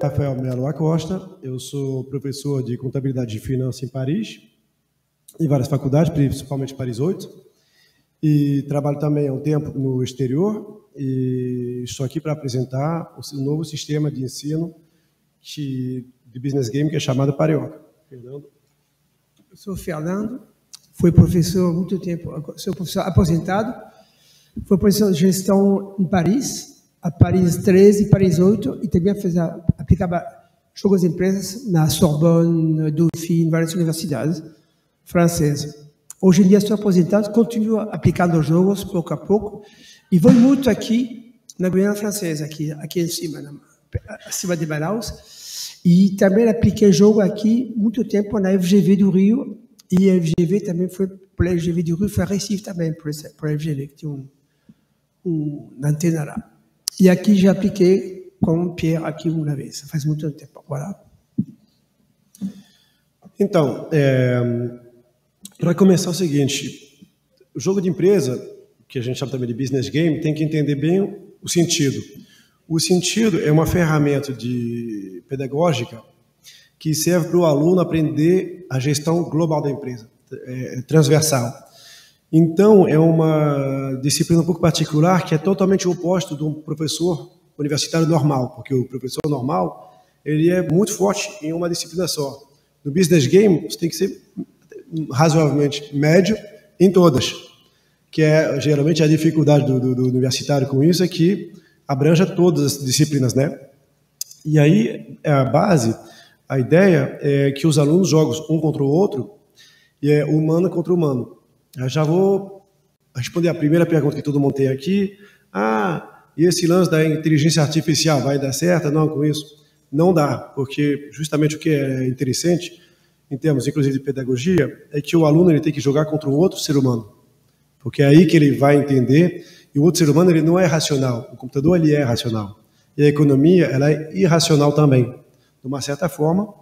Rafael Melo Acosta, eu sou professor de Contabilidade e Finanças em Paris, em várias faculdades, principalmente Paris 8, e trabalho também há um tempo no exterior, e estou aqui para apresentar o novo sistema de ensino de Business Game, que é chamado Parioca. Fernando. Eu sou Fernando, fui professor há muito tempo, sou professor aposentado, fui professor de gestão em Paris, a Paris 13 e Paris 8, e também aplicava jogos de empresas na Sorbonne, Dauphine, várias universidades francesas. Hoje em dia estou aposentado, continuo aplicando jogos pouco a pouco, e vou muito aqui na Guiana Francesa, aqui em cima, acima de Manaus, e também apliquei jogo aqui muito tempo na FGV do Rio, e a FGV também foi, por a FGV do Rio, foi a Recife também, por a FGV, que tinha uma antena lá. E aqui já apliquei com o Pierre aqui uma vez, faz muito tempo. Voilà. Então, para começar é o seguinte, o jogo de empresa, que a gente chama também de business game, tem que entender bem o sentido. O sentido é uma ferramenta pedagógica que serve para o aluno aprender a gestão global da empresa, transversal. Então, é uma disciplina um pouco particular que é totalmente o oposto de um professor universitário normal, porque o professor normal ele é muito forte em uma disciplina só. No business game, você tem que ser razoavelmente médio em todas, que é geralmente a dificuldade do universitário com isso é que abranja todas as disciplinas, né? E aí, a base, a ideia é que os alunos jogam um contra o outro, e é humano contra humano. Eu já vou responder a primeira pergunta que todo mundo tem aqui. E esse lance da inteligência artificial vai dar certo? Não, com isso? Não dá, porque justamente o que é interessante, em termos inclusive de pedagogia, é que o aluno ele tem que jogar contra um outro ser humano. Porque é aí que ele vai entender, e o outro ser humano ele não é racional, o computador ele é racional. E a economia ela é irracional também, de uma certa forma.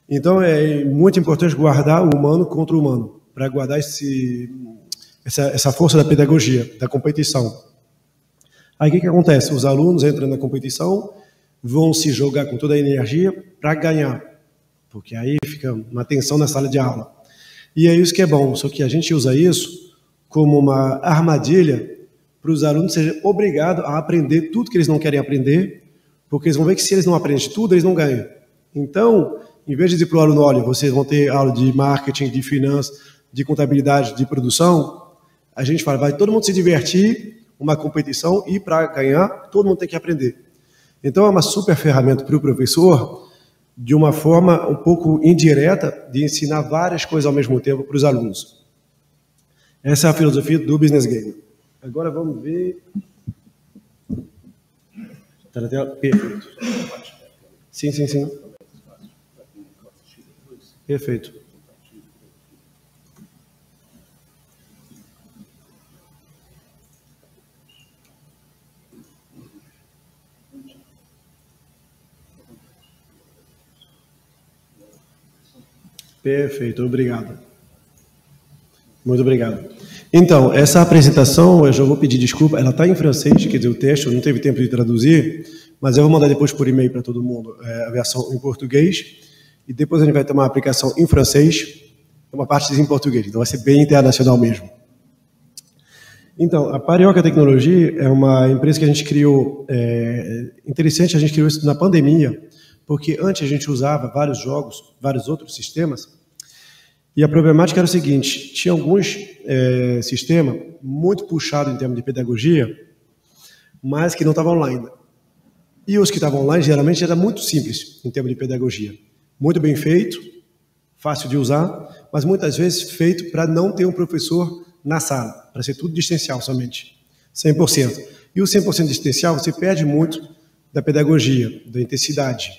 Então é muito importante guardar o humano contra o humano, para guardar essa força da pedagogia, da competição. Aí o que acontece? Os alunos entram na competição, vão se jogar com toda a energia para ganhar, porque aí fica uma tensão na sala de aula. E é isso que é bom, só que a gente usa isso como uma armadilha para os alunos serem obrigados a aprender tudo que eles não querem aprender, porque eles vão ver que se eles não aprendem tudo, eles não ganham. Então, em vez de dizer para o aluno, olha, vocês vão ter aula de marketing, de finanças, de contabilidade, de produção, a gente fala, vai todo mundo se divertir, uma competição, e para ganhar, todo mundo tem que aprender. Então, é uma super ferramenta para o professor, de uma forma um pouco indireta, de ensinar várias coisas ao mesmo tempo para os alunos. Essa é a filosofia do Business Game. Agora vamos ver... Está na tela? Perfeito. Sim. Perfeito. Perfeito, obrigado. Muito obrigado. Então, essa apresentação, eu já vou pedir desculpa, ela está em francês, quer dizer, o texto não teve tempo de traduzir, mas eu vou mandar depois por e-mail para todo mundo a versão em português, e depois a gente vai ter uma aplicação em francês, uma parte em português, então vai ser bem internacional mesmo. Então, a Parioca Tecnologia é uma empresa que a gente criou, interessante, a gente criou isso na pandemia, porque antes a gente usava vários jogos, vários outros sistemas, e a problemática era o seguinte, tinha alguns sistemas muito puxados em termos de pedagogia, mas que não estavam online. E os que estavam online, geralmente, era muito simples em termos de pedagogia. Muito bem feito, fácil de usar, mas muitas vezes feito para não ter um professor na sala, para ser tudo distancial somente, 100%. E o 100% distancial, você perde muito da pedagogia, da intensidade.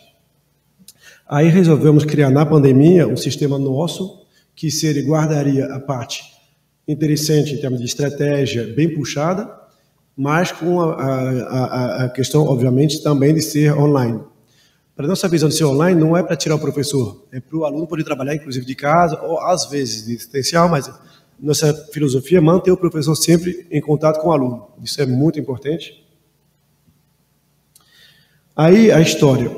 Aí resolvemos criar na pandemia um sistema nosso, que guardaria a parte interessante em termos de estratégia bem puxada, mas com a questão, obviamente, também de ser online. Para nossa visão de ser online, não é para tirar o professor, é para o aluno poder trabalhar, inclusive, de casa, ou às vezes distancial, mas nossa filosofia é manter o professor sempre em contato com o aluno. Isso é muito importante. Aí, a história.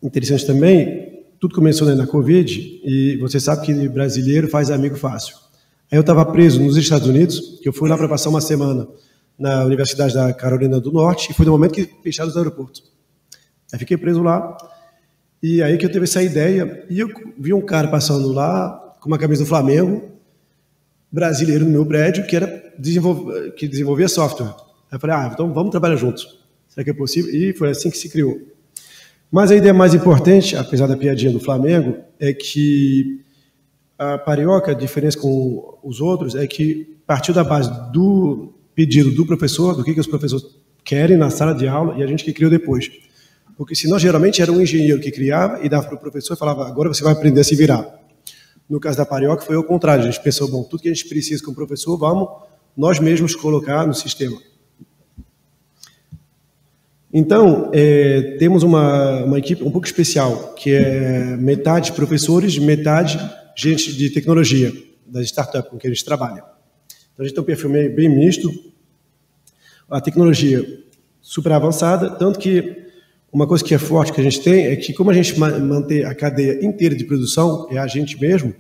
interessante também, tudo começou, né, na Covid, e você sabe que brasileiro faz amigo fácil. Aí eu estava preso nos Estados Unidos, que eu fui lá para passar uma semana na Universidade da Carolina do Norte, e foi no momento que fecharam os aeroportos. Aí fiquei preso lá, e aí que eu tive essa ideia, e eu vi um cara passando lá, com uma camisa do Flamengo, brasileiro no meu prédio, que desenvolvia software. Aí eu falei, então vamos trabalhar juntos. Será que é possível? E foi assim que se criou. Mas a ideia mais importante, apesar da piadinha do Flamengo, é que a Parioca, a diferença com os outros, é que partiu da base do pedido do professor, do que os professores querem na sala de aula, e a gente que criou depois. Porque senão, geralmente, era um engenheiro que criava e dava para o professor e falava, agora você vai aprender a se virar. No caso da Parioca, foi ao contrário. A gente pensou, bom, tudo que a gente precisa com o professor, vamos nós mesmos colocar no sistema. Então, temos uma equipe um pouco especial, que é metade professores, metade gente de tecnologia, das startups com que a gente trabalha. Então, a gente tem um perfil bem misto, a tecnologia super avançada, tanto que uma coisa que é forte que a gente tem é que, como a gente mantém a cadeia inteira de produção, é a gente mesmo,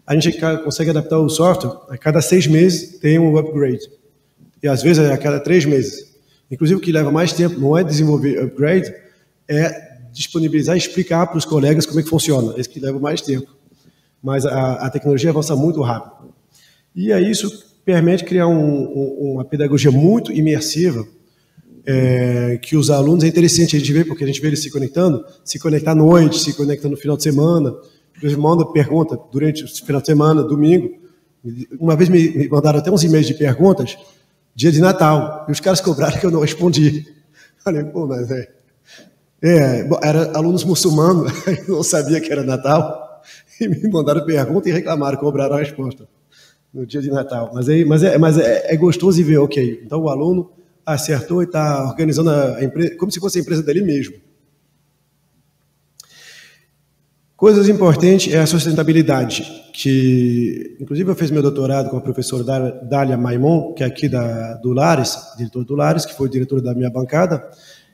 a gente consegue adaptar o software, a cada 6 meses tem um upgrade, e às vezes a cada 3 meses. Inclusive, o que leva mais tempo não é desenvolver upgrade, é disponibilizar e explicar para os colegas como é que funciona. Esse que leva mais tempo. Mas a tecnologia avança muito rápido. E aí isso permite criar uma pedagogia muito imersiva, que os alunos, é interessante a gente ver, porque a gente vê eles se conectar à noite, se conectar no final de semana. Eles mandam pergunta durante o final de semana, domingo. Uma vez me mandaram até uns e-mails de perguntas, dia de Natal, e os caras cobraram que eu não respondi. Falei, pô, mas era alunos muçulmanos, eu não sabia que era Natal, e me mandaram pergunta e reclamaram, cobraram a resposta no dia de Natal. Mas é gostoso de ver, ok, então o aluno acertou e está organizando a empresa, como se fosse a empresa dele mesmo. Coisas importantes é a sustentabilidade, que inclusive eu fiz meu doutorado com a professora Dália Maimon, que é aqui do Lares, diretor do Lares, que foi diretor da minha bancada,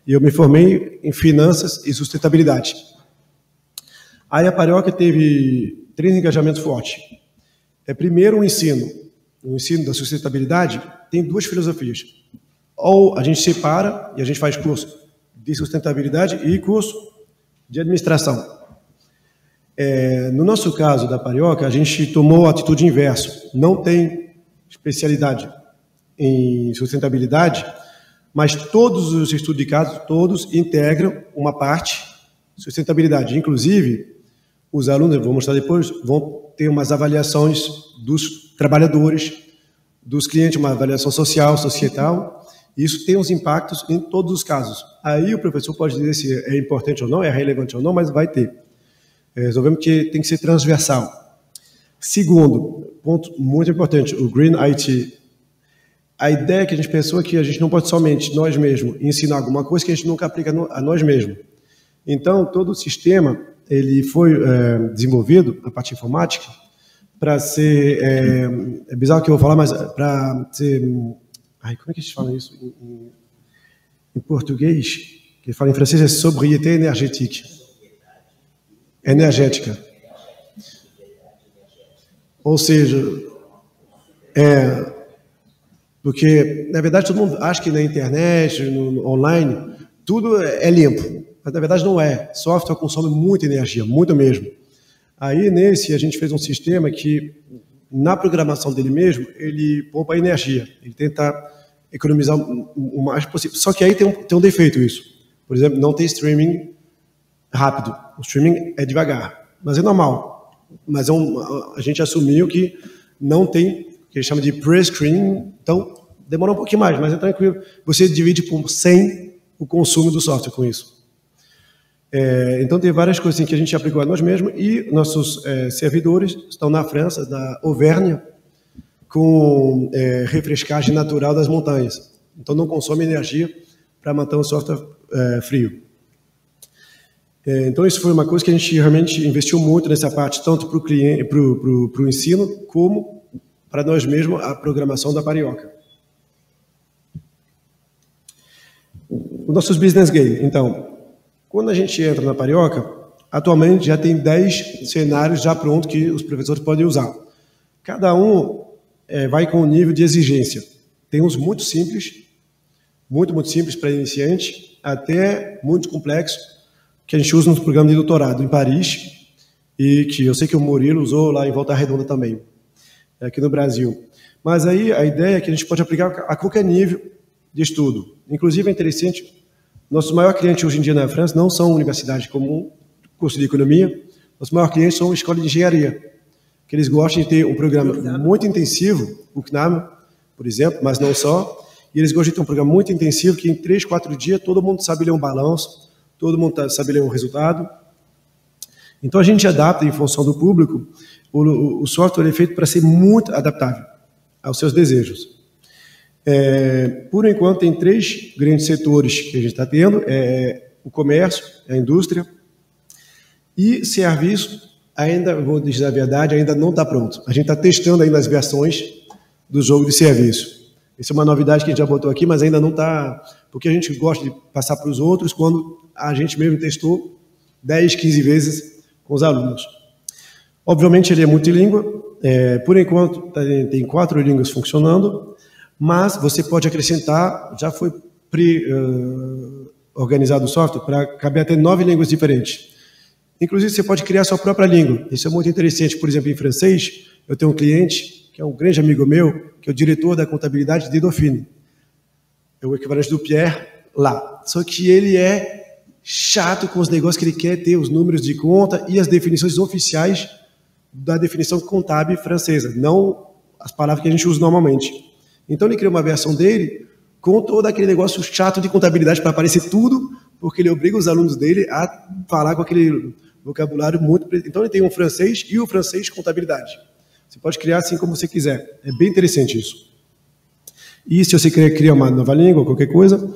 e eu me formei em finanças e sustentabilidade. Aí a Parioca teve 3 engajamentos fortes. Primeiro, o ensino da sustentabilidade tem 2 filosofias. Ou a gente separa e a gente faz curso de sustentabilidade e curso de administração. No nosso caso da Parioca, a gente tomou a atitude inversa. Não tem especialidade em sustentabilidade, mas todos os estudos de caso, todos integram uma parte de sustentabilidade. Inclusive, os alunos, vou mostrar depois, vão ter umas avaliações dos trabalhadores, dos clientes, uma avaliação social, societal. Isso tem uns impactos em todos os casos. Aí o professor pode dizer se é importante ou não, é relevante ou não, mas vai ter. Resolvemos que tem que ser transversal. Segundo, ponto muito importante, o Green IT. A ideia que a gente pensou é que a gente não pode somente nós mesmos ensinar alguma coisa que a gente nunca aplica a nós mesmos. Então, todo o sistema ele foi desenvolvido, a parte informática, para ser... É bizarro que eu vou falar, mas para ser... Ai, como é que a gente fala isso em português? Que fala em francês é sobriété énergétique. Energética. Ou seja, porque, na verdade, todo mundo acha que na internet, no online, tudo é limpo. Mas, na verdade, não é. Software consome muita energia, muito mesmo. Aí, a gente fez um sistema que, na programação dele mesmo, ele poupa energia. Ele tenta economizar o mais possível. Só que aí tem um defeito isso. Por exemplo, não tem streaming rápido. O streaming é devagar, mas é normal. Mas a gente assumiu que não tem, que eles chamam de pre-screening, então demora um pouquinho mais, mas é tranquilo. Você divide por 100 o consumo do software com isso. Então tem várias coisas assim, que a gente aplicou a nós mesmos e nossos servidores estão na França, na Auvergne, com refrescagem natural das montanhas. Então não consome energia para manter o software frio. Então isso foi uma coisa que a gente realmente investiu muito nessa parte, tanto para o cliente, para o ensino, como para nós mesmos a programação da Parioca. Os nossos business game, então, Quando a gente entra na Parioca, atualmente já tem 10 cenários já prontos que os professores podem usar. Cada um vai com um nível de exigência. Tem uns muito simples, muito simples para iniciante, até muito complexo, que a gente usa no programa de doutorado em Paris, e que eu sei que o Murilo usou lá em Volta Redonda também, aqui no Brasil. Mas aí a ideia é que a gente pode aplicar a qualquer nível de estudo. Inclusive é interessante, nossos maiores clientes hoje em dia na França não são universidade comum, curso de economia, nossos maiores clientes são escola de engenharia, que eles gostam de ter um programa muito intensivo, o CNAM, por exemplo, mas não só, e eles gostam de ter um programa muito intensivo que em 3, 4 dias todo mundo sabe ler um balanço, todo mundo sabe ler um resultado. Então a gente adapta em função do público, o software é feito para ser muito adaptável aos seus desejos. Por enquanto tem 3 grandes setores que a gente está tendo, o comércio, a indústria e serviço, ainda, vou dizer a verdade, ainda não está pronto. A gente está testando ainda as versões do jogo de serviço. Isso é uma novidade que a gente já botou aqui, mas ainda não está, porque a gente gosta de passar para os outros quando a gente mesmo testou 10, 15 vezes com os alunos. Obviamente ele é multilíngua, por enquanto tem 4 línguas funcionando, mas você pode acrescentar, já foi organizado o software para caber até 9 línguas diferentes. Inclusive você pode criar sua própria língua, isso é muito interessante. Por exemplo, em francês, eu tenho um cliente, que é um grande amigo meu, que é o diretor da contabilidade de Dauphine, é o equivalente do Pierre lá, só que ele é chato com os negócios que ele quer ter, os números de conta e as definições oficiais da definição contábil francesa, não as palavras que a gente usa normalmente. Então ele criou uma versão dele com todo aquele negócio chato de contabilidade para aparecer tudo, porque ele obriga os alunos dele a falar com aquele vocabulário muito... Então ele tem um francês e o francês contabilidade. Você pode criar assim como você quiser. É bem interessante isso. E se você quer criar uma nova língua ou qualquer coisa,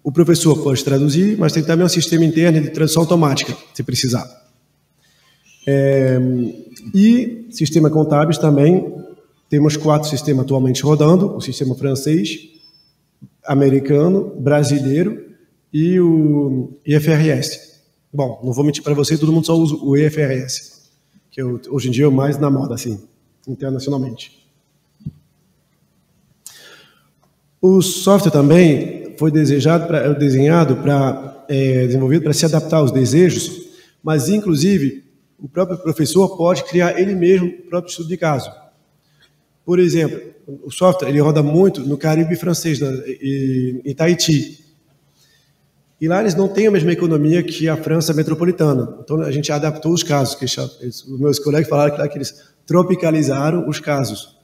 o professor pode traduzir, mas tem também um sistema interno de tradução automática, se precisar. E sistema contábeis também, temos 4 sistemas atualmente rodando, o sistema francês, americano, brasileiro e o IFRS. Bom, não vou mentir para você, todo mundo só usa o IFRS, que hoje em dia é o mais na moda, assim, internacionalmente. O software também foi desenvolvido para se adaptar aos desejos, mas, inclusive, o próprio professor pode criar ele mesmo o próprio estudo de caso. Por exemplo, o software ele roda muito no Caribe francês, em Tahiti. E lá eles não têm a mesma economia que a França metropolitana. Então a gente adaptou os casos. Os meus colegas falaram que eles tropicalizaram os casos.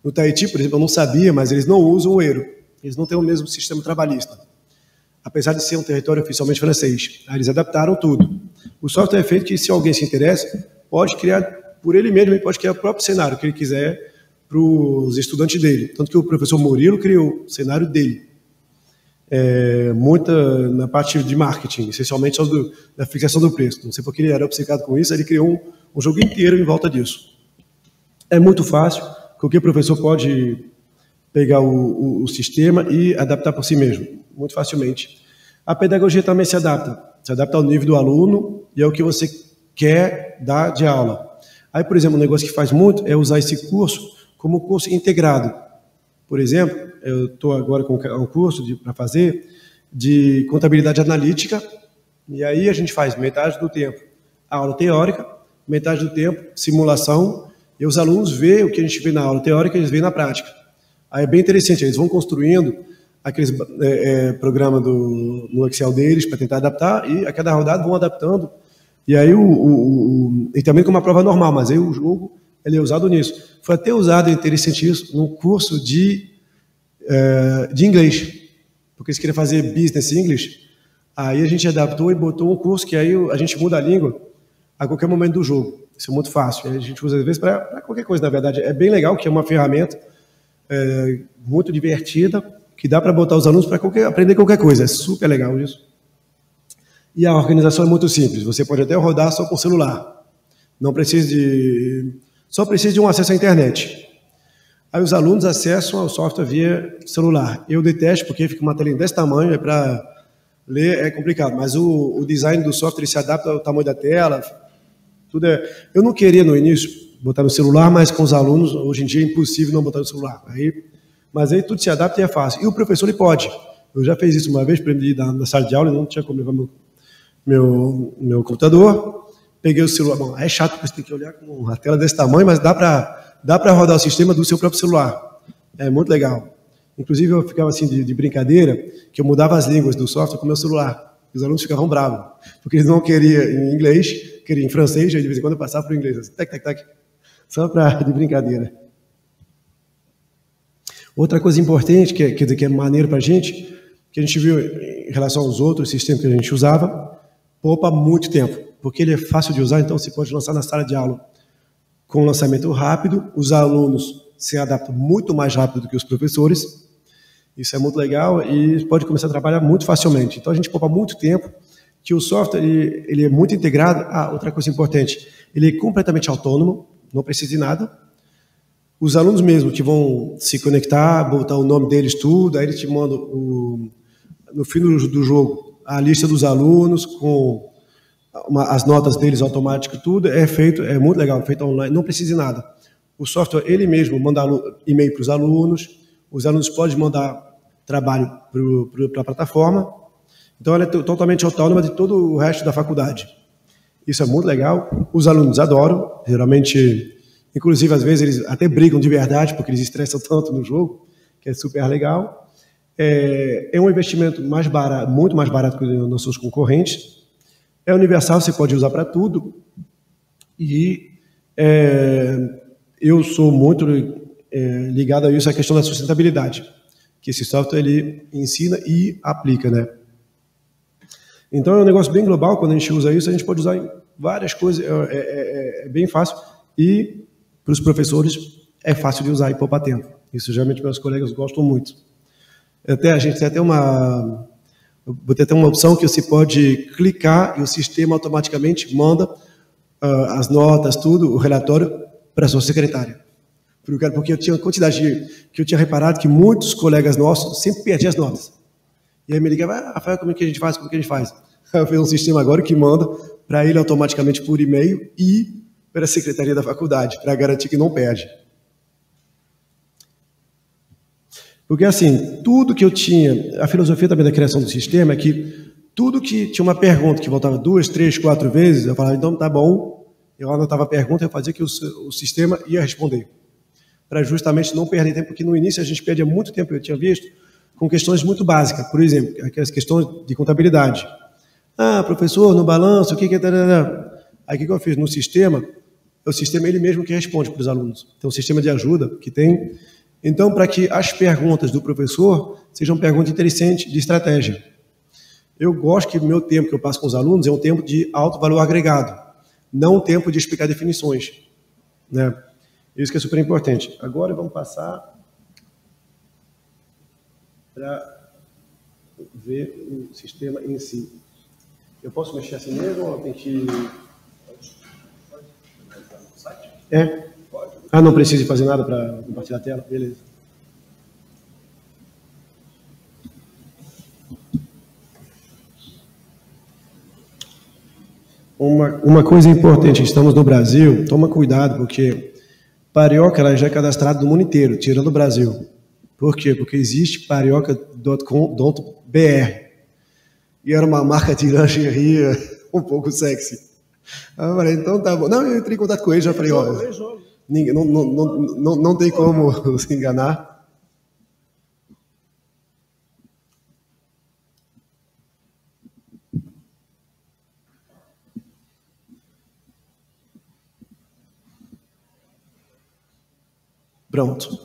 No Tahiti, por exemplo, eu não sabia, mas eles não usam o euro. Eles não têm o mesmo sistema trabalhista, apesar de ser um território oficialmente francês. Aí eles adaptaram tudo. O software é feito que, se alguém se interessa, pode criar por ele mesmo, ele pode criar o próprio cenário que ele quiser para os estudantes dele. Tanto que o professor Murilo criou o cenário dele. Muita na parte de marketing, essencialmente só da fixação do preço. Não sei porque ele era obcecado com isso, ele criou um jogo inteiro em volta disso. É muito fácil, qualquer professor pode pegar o sistema e adaptar por si mesmo, muito facilmente. A pedagogia também se adapta ao nível do aluno e ao que você quer dar de aula. Aí, por exemplo, um negócio que faz muito é usar esse curso como curso integrado. Por exemplo, eu estou agora com um curso para fazer de contabilidade analítica, e aí a gente faz metade do tempo aula teórica, metade do tempo simulação, e os alunos veem o que a gente vê na aula teórica, eles veem na prática. Aí é bem interessante, eles vão construindo aqueles programas no Excel deles para tentar adaptar, e a cada rodada vão adaptando, e aí e também com uma prova normal, mas aí o jogo ele é usado nisso. Foi até usado, é interessante isso, num curso de inglês, porque eles queriam fazer Business English, aí a gente adaptou e botou um curso que aí a gente muda a língua a qualquer momento do jogo. Isso é muito fácil, a gente usa às vezes para qualquer coisa, na verdade. É bem legal, que é uma ferramenta muito divertida, que dá para botar os alunos para aprender qualquer coisa, é super legal isso. E a organização é muito simples, você pode até rodar só com o celular, só precisa de um acesso à internet. Aí os alunos acessam ao software via celular. Eu detesto, porque fica uma telinha desse tamanho, é para Ler é complicado, mas o design do software se adapta ao tamanho da tela. Tudo é... Eu não queria, no início, botar no celular, mas com os alunos, hoje em dia é impossível não botar no celular. Mas aí tudo se adapta e é fácil. E o professor, ele pode. Eu já fiz isso uma vez para ele ir na sala de aula, e não tinha como levar meu computador. Peguei o celular. Bom, é chato porque você tem que olhar com uma tela desse tamanho, mas dá para rodar o sistema do seu próprio celular. É muito legal. Inclusive, eu ficava assim de brincadeira, que eu mudava as línguas do software com o meu celular. Os alunos ficavam bravos, porque eles não queriam em inglês, queriam em francês, aí de vez em quando eu passava para o inglês. Assim, tac, tac, tac. Só de brincadeira. Outra coisa importante, que é maneiro para a gente, que a gente viu em relação aos outros sistemas que a gente usava, poupa muito tempo, porque ele é fácil de usar, então você pode lançar na sala de aula com um lançamento rápido, os alunos se adaptam muito mais rápido do que os professores, isso é muito legal e pode começar a trabalhar muito facilmente. Então a gente poupa muito tempo, que o software ele é muito integrado. Outra coisa importante, ele é completamente autônomo, não precisa de nada. Os alunos mesmo que vão se conectar, botar o nome deles tudo, aí eles te mandam no fim do jogo a lista dos alunos com as notas deles automáticas, tudo é feito, é muito legal, feito online, não precisa de nada. O software ele mesmo manda e-mail para os alunos podem mandar trabalho para a plataforma, então ela é totalmente autônoma de todo o resto da faculdade. Isso é muito legal, os alunos adoram, geralmente, inclusive às vezes eles até brigam de verdade, porque eles estressam tanto no jogo, que é super legal. É um investimento mais barato, muito mais barato que os nossos concorrentes, é universal, você pode usar para tudo, e eu sou muito ligado a isso, a questão da sustentabilidade, que esse software ele ensina e aplica, né? Então é um negócio bem global, quando a gente usa isso, a gente pode usar em várias coisas, é bem fácil, e para os professores é fácil de usar e poupar tempo. Isso geralmente meus colegas gostam muito. A gente tem até uma opção que você pode clicar e o sistema automaticamente manda as notas, tudo, o relatório para a sua secretária. Porque eu tinha uma quantidade que eu tinha reparado que muitos colegas nossos sempre perdiam as notas. E aí me ligavam, Rafael, como é que a gente faz? Como é que a gente faz? Eu fiz um sistema agora que manda para ele automaticamente por e-mail e para a secretaria da faculdade, para garantir que não perde. Porque assim, tudo que eu tinha, a filosofia também da criação do sistema é que tudo que tinha uma pergunta que voltava 2, 3, 4 vezes, eu falava, então tá bom, eu anotava a pergunta e eu fazia que o sistema ia responder. Para justamente não perder tempo, porque no início a gente perdia muito tempo, eu tinha visto, com questões muito básicas. Por exemplo, aquelas questões de contabilidade. Professor, no balanço, o que é... Aí o que eu fiz? No sistema, é o sistema ele mesmo que responde para os alunos. Tem um sistema de ajuda que tem. Então, para que as perguntas do professor sejam perguntas interessantes de estratégia. Eu gosto que o meu tempo que eu passo com os alunos é um tempo de alto valor agregado, não um tempo de explicar definições, né? Isso que é super importante. Agora vamos passar para ver o sistema em si. Eu posso mexer assim mesmo ou tem que... não precisa fazer nada para compartilhar a tela? Beleza. Uma coisa importante, estamos no Brasil, toma cuidado, porque Parioca ela já é cadastrada no mundo inteiro, tirando o Brasil. Por quê? Porque existe parioca.com.br. E era uma marca de lingerie um pouco sexy. Eu falei, então tá bom. Não, eu entrei em contato com ele, já falei, não tem como se enganar. Pronto.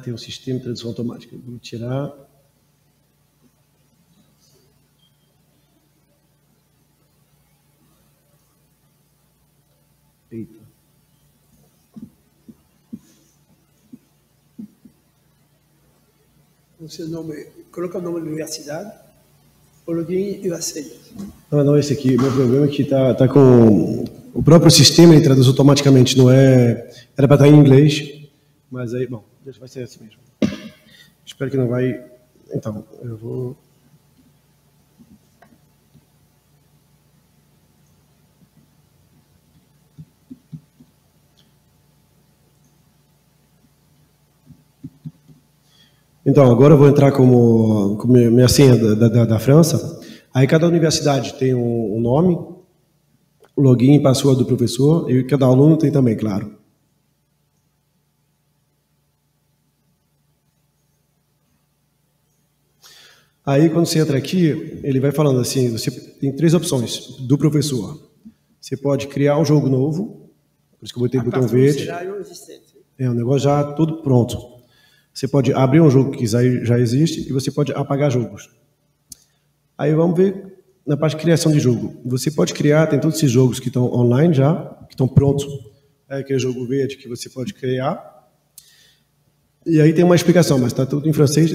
Tem um sistema de tradução automática. Vou tirar. Eita. O seu nome, coloca o nome da universidade, o login e a senha. Não, esse aqui, meu problema é que tá com o próprio sistema, ele traduz automaticamente, não é... Era para estar em inglês, mas aí, bom, Deixa, vai ser assim mesmo. Espero que não vai... Então, eu vou... Então, agora eu vou entrar como minha senha da França. Aí cada universidade tem um nome, login e password do professor, e cada aluno tem também, claro. Aí, quando você entra aqui, ele vai falando assim, você tem 3 opções do professor. Você pode criar um jogo novo, por isso que eu botei o botão verde. É um negócio já tudo pronto. Você pode abrir um jogo que já existe e você pode apagar jogos. Aí vamos ver na parte de criação de jogo. Você pode criar, tem todos esses jogos que estão online já, que estão prontos. É aquele jogo verde que você pode criar. E aí tem uma explicação, mas está tudo em francês.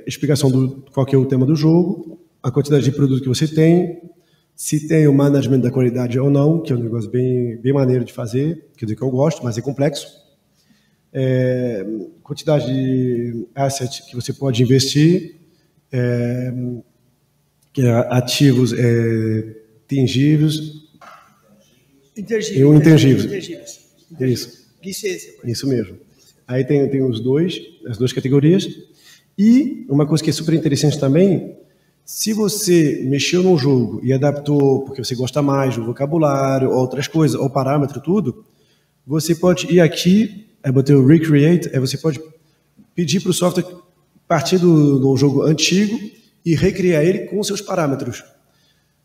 Explicação do qual que é o tema do jogo, a quantidade de produto que você tem, se tem o management da qualidade ou não, que é um negócio bem maneiro de fazer, quer dizer que eu gosto, mas é complexo. Quantidade de asset que você pode investir, que é ativos tangíveis e intangíveis. Isso mesmo. Aí tem as duas categorias. E uma coisa que é super interessante também, se você mexeu num jogo e adaptou porque você gosta mais do vocabulário, ou outras coisas, ou parâmetro, tudo, você pode ir aqui. Aí botei o Recreate, aí você pode pedir para o software partir do jogo antigo e recriar ele com os seus parâmetros.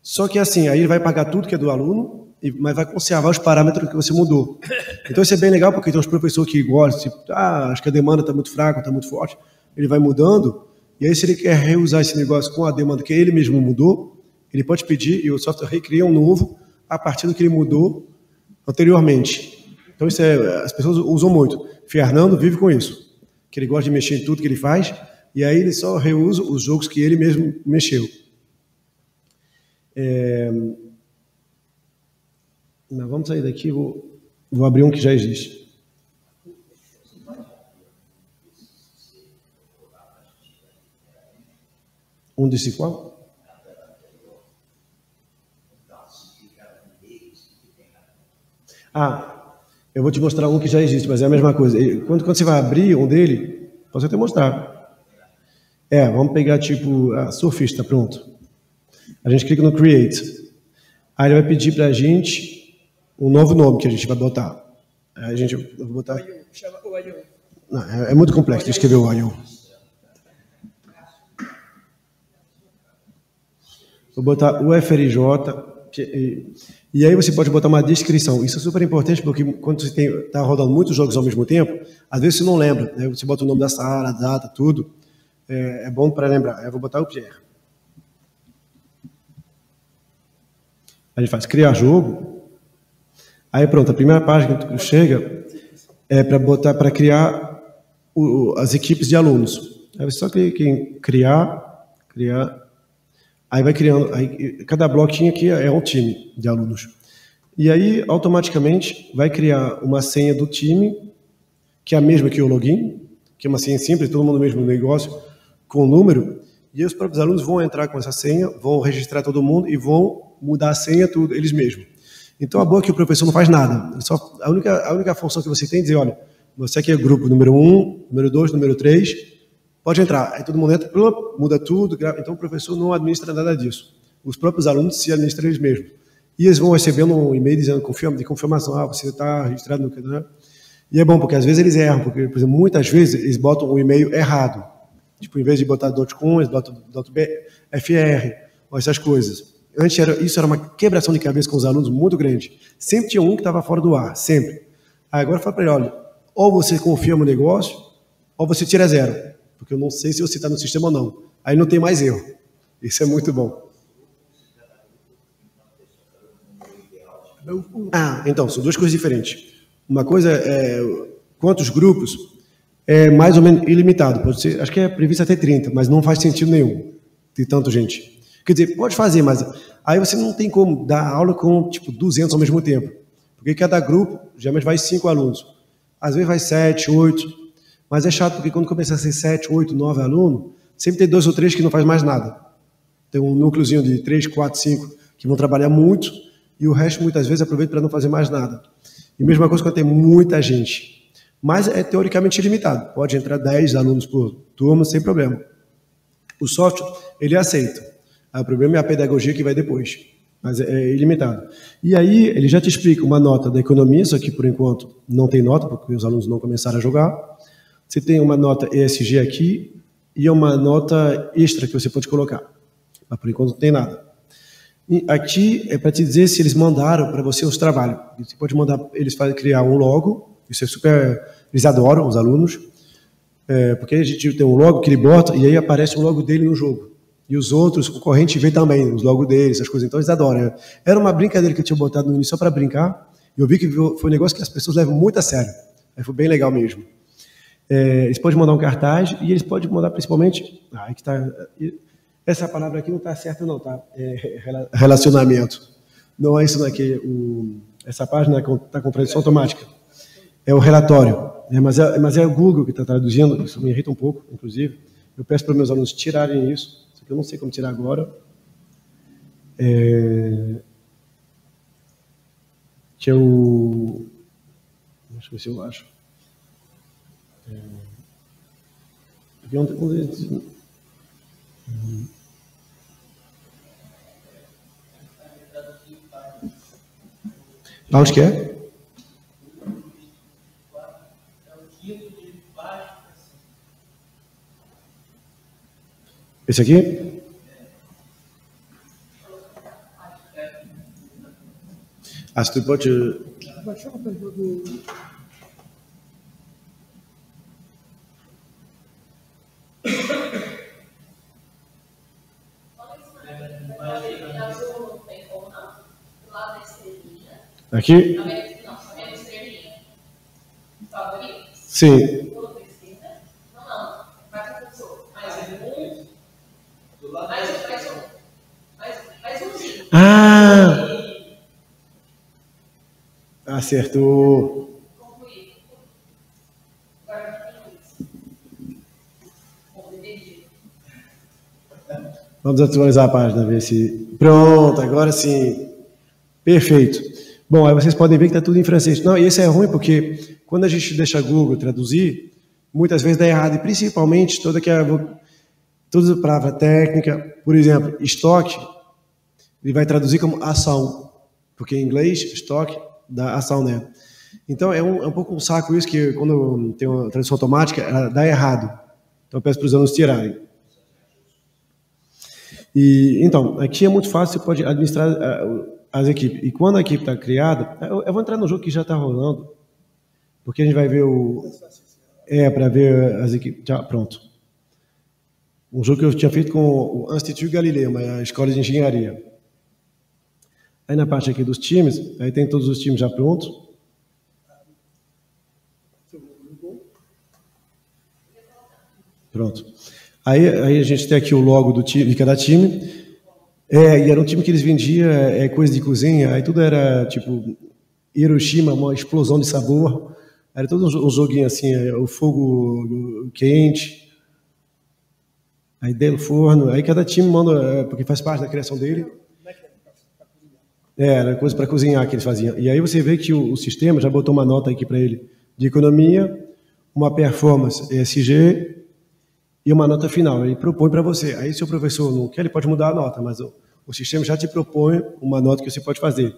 Só que assim, aí ele vai pagar tudo que é do aluno, mas vai conservar os parâmetros que você mudou. Então isso é bem legal, porque tem uns professores que gostam, tipo, acho que a demanda está muito fraca, está muito forte, ele vai mudando, e aí se ele quer reusar esse negócio com a demanda que ele mesmo mudou, ele pode pedir e o software recria um novo a partir do que ele mudou anteriormente. Então isso as pessoas usam muito. Fernando vive com isso, que ele gosta de mexer em tudo que ele faz, e aí ele só reusa os jogos que ele mesmo mexeu. Mas vamos sair daqui, vou abrir um que já existe. Um desse qual? Eu vou te mostrar um que já existe, mas é a mesma coisa. Quando você vai abrir um dele, posso até mostrar. Vamos pegar tipo a surfista, pronto. A gente clica no Create. Aí ele vai pedir para a gente um novo nome que a gente vai botar. Aí eu vou botar... Chama o Ayun. Não, é muito complexo de escrever o Ayun. Vou botar o FRJ... E aí você pode botar uma descrição. Isso é super importante porque quando você está rodando muitos jogos ao mesmo tempo, às vezes você não lembra, né? Você bota o nome da sala, a data, tudo. É bom para lembrar. Eu vou botar o Pierre. A gente faz criar jogo. Aí pronto, a primeira página que chega é para criar as equipes de alunos. Aí você só clica em criar. Aí vai criando, cada bloquinho aqui é um time de alunos. E aí, automaticamente, vai criar uma senha do time, que é a mesma que o login, que é uma senha simples, todo mundo no mesmo negócio, com o número, e os próprios alunos vão entrar com essa senha, vão registrar todo mundo e vão mudar a senha tudo, eles mesmos. Então, a boa é que o professor não faz nada. A única função que você tem é dizer, olha, você aqui é grupo número 1, número 2, número 3... Pode entrar. Aí todo mundo entra, muda tudo. Então o professor não administra nada disso. Os próprios alunos se administram eles mesmos. E eles vão recebendo um e-mail dizendo de confirmação, você está registrado no canal. E é bom, porque às vezes eles erram, porque, por exemplo, muitas vezes eles botam o e-mail errado. Tipo, em vez de botar .com, eles botam .fr, ou essas coisas. Antes isso era uma quebração de cabeça com os alunos muito grande. Sempre tinha um que estava fora do ar, sempre. Aí agora fala para ele, olha, ou você confirma o negócio, ou você tira 0. Porque eu não sei se você está no sistema ou não. Aí não tem mais erro. Isso é muito bom. Então, são duas coisas diferentes. Uma coisa é quantos grupos é mais ou menos ilimitado. Pode ser, acho que é previsto até 30, mas não faz sentido nenhum ter tanta gente. Quer dizer, pode fazer, mas aí você não tem como dar aula com tipo 200 ao mesmo tempo. Porque cada grupo, geralmente vai 5 alunos. Às vezes vai 7, 8... Mas é chato porque quando começa a ser 7, 8, 9 alunos, sempre tem 2 ou 3 que não faz mais nada. Tem um núcleozinho de 3, 4, 5 que vão trabalhar muito e o resto muitas vezes aproveita para não fazer mais nada. E mesma coisa quando tem muita gente. Mas é teoricamente ilimitado. Pode entrar 10 alunos por turma sem problema. O software, ele aceita. O problema é a pedagogia que vai depois. Mas é ilimitado. E aí, ele já te explica uma nota da economia, só que por enquanto não tem nota, porque os alunos não começaram a jogar. Você tem uma nota ESG aqui e uma nota extra que você pode colocar. Mas por enquanto não tem nada. E aqui é para te dizer se eles mandaram para você os trabalhos. Você pode mandar eles criar um logo, isso é super... Eles adoram, os alunos, porque a gente tem um logo que ele bota e aí aparece o logo dele no jogo. E os outros concorrentes veem também os logos deles, essas coisas. Então eles adoram. Era uma brincadeira que eu tinha botado no início só para brincar. E eu vi que foi um negócio que as pessoas levam muito a sério. Aí foi bem legal mesmo. Eles podem mandar um cartaz e eles podem mandar principalmente... essa palavra aqui não está certa não, tá? Relacionamento. Não é isso daqui. Essa página está com tradução automática. É o relatório. Mas é o Google que está traduzindo. Isso me irrita um pouco, inclusive. Eu peço para os meus alunos tirarem isso. Só que eu não sei como tirar agora. Que é o... Deixa eu ver se eu acho. Onde que é? Esse aqui? Se tu pode... Aqui? Sim. Acertou. Vamos atualizar a página, ver se... Pronto, agora sim. Perfeito. Bom, aí vocês podem ver que está tudo em francês. Não, e esse é ruim porque quando a gente deixa a Google traduzir, muitas vezes dá errado. E principalmente toda a palavra técnica, por exemplo, estoque, ele vai traduzir como ação. Porque em inglês, estoque dá ação, né? Então é um pouco um saco isso, que quando tem uma tradução automática, ela dá errado. Então eu peço para os alunos tirarem. Então, aqui é muito fácil, você pode administrar as equipes. E quando a equipe está criada, eu vou entrar no jogo que já está rolando, porque a gente vai ver para ver as equipes. Já, pronto. Um jogo que eu tinha feito com o Institut Galileu, a escola de engenharia. Aí na parte aqui dos times, aí tem todos os times já prontos. Pronto. Aí a gente tem aqui o logo do time, de cada time. E era um time que eles vendiam coisa de cozinha, aí tudo era tipo Hiroshima, uma explosão de sabor. Era todo um joguinho assim, o fogo quente, aí dentro do forno. Aí cada time manda, porque faz parte da criação dele. Era coisa para cozinhar que eles faziam. E aí você vê que o sistema já botou uma nota aqui para ele de economia, uma performance ESG e uma nota final. Ele propõe para você. Aí se o professor não quer, ele pode mudar a nota, mas o sistema já te propõe uma nota que você pode fazer.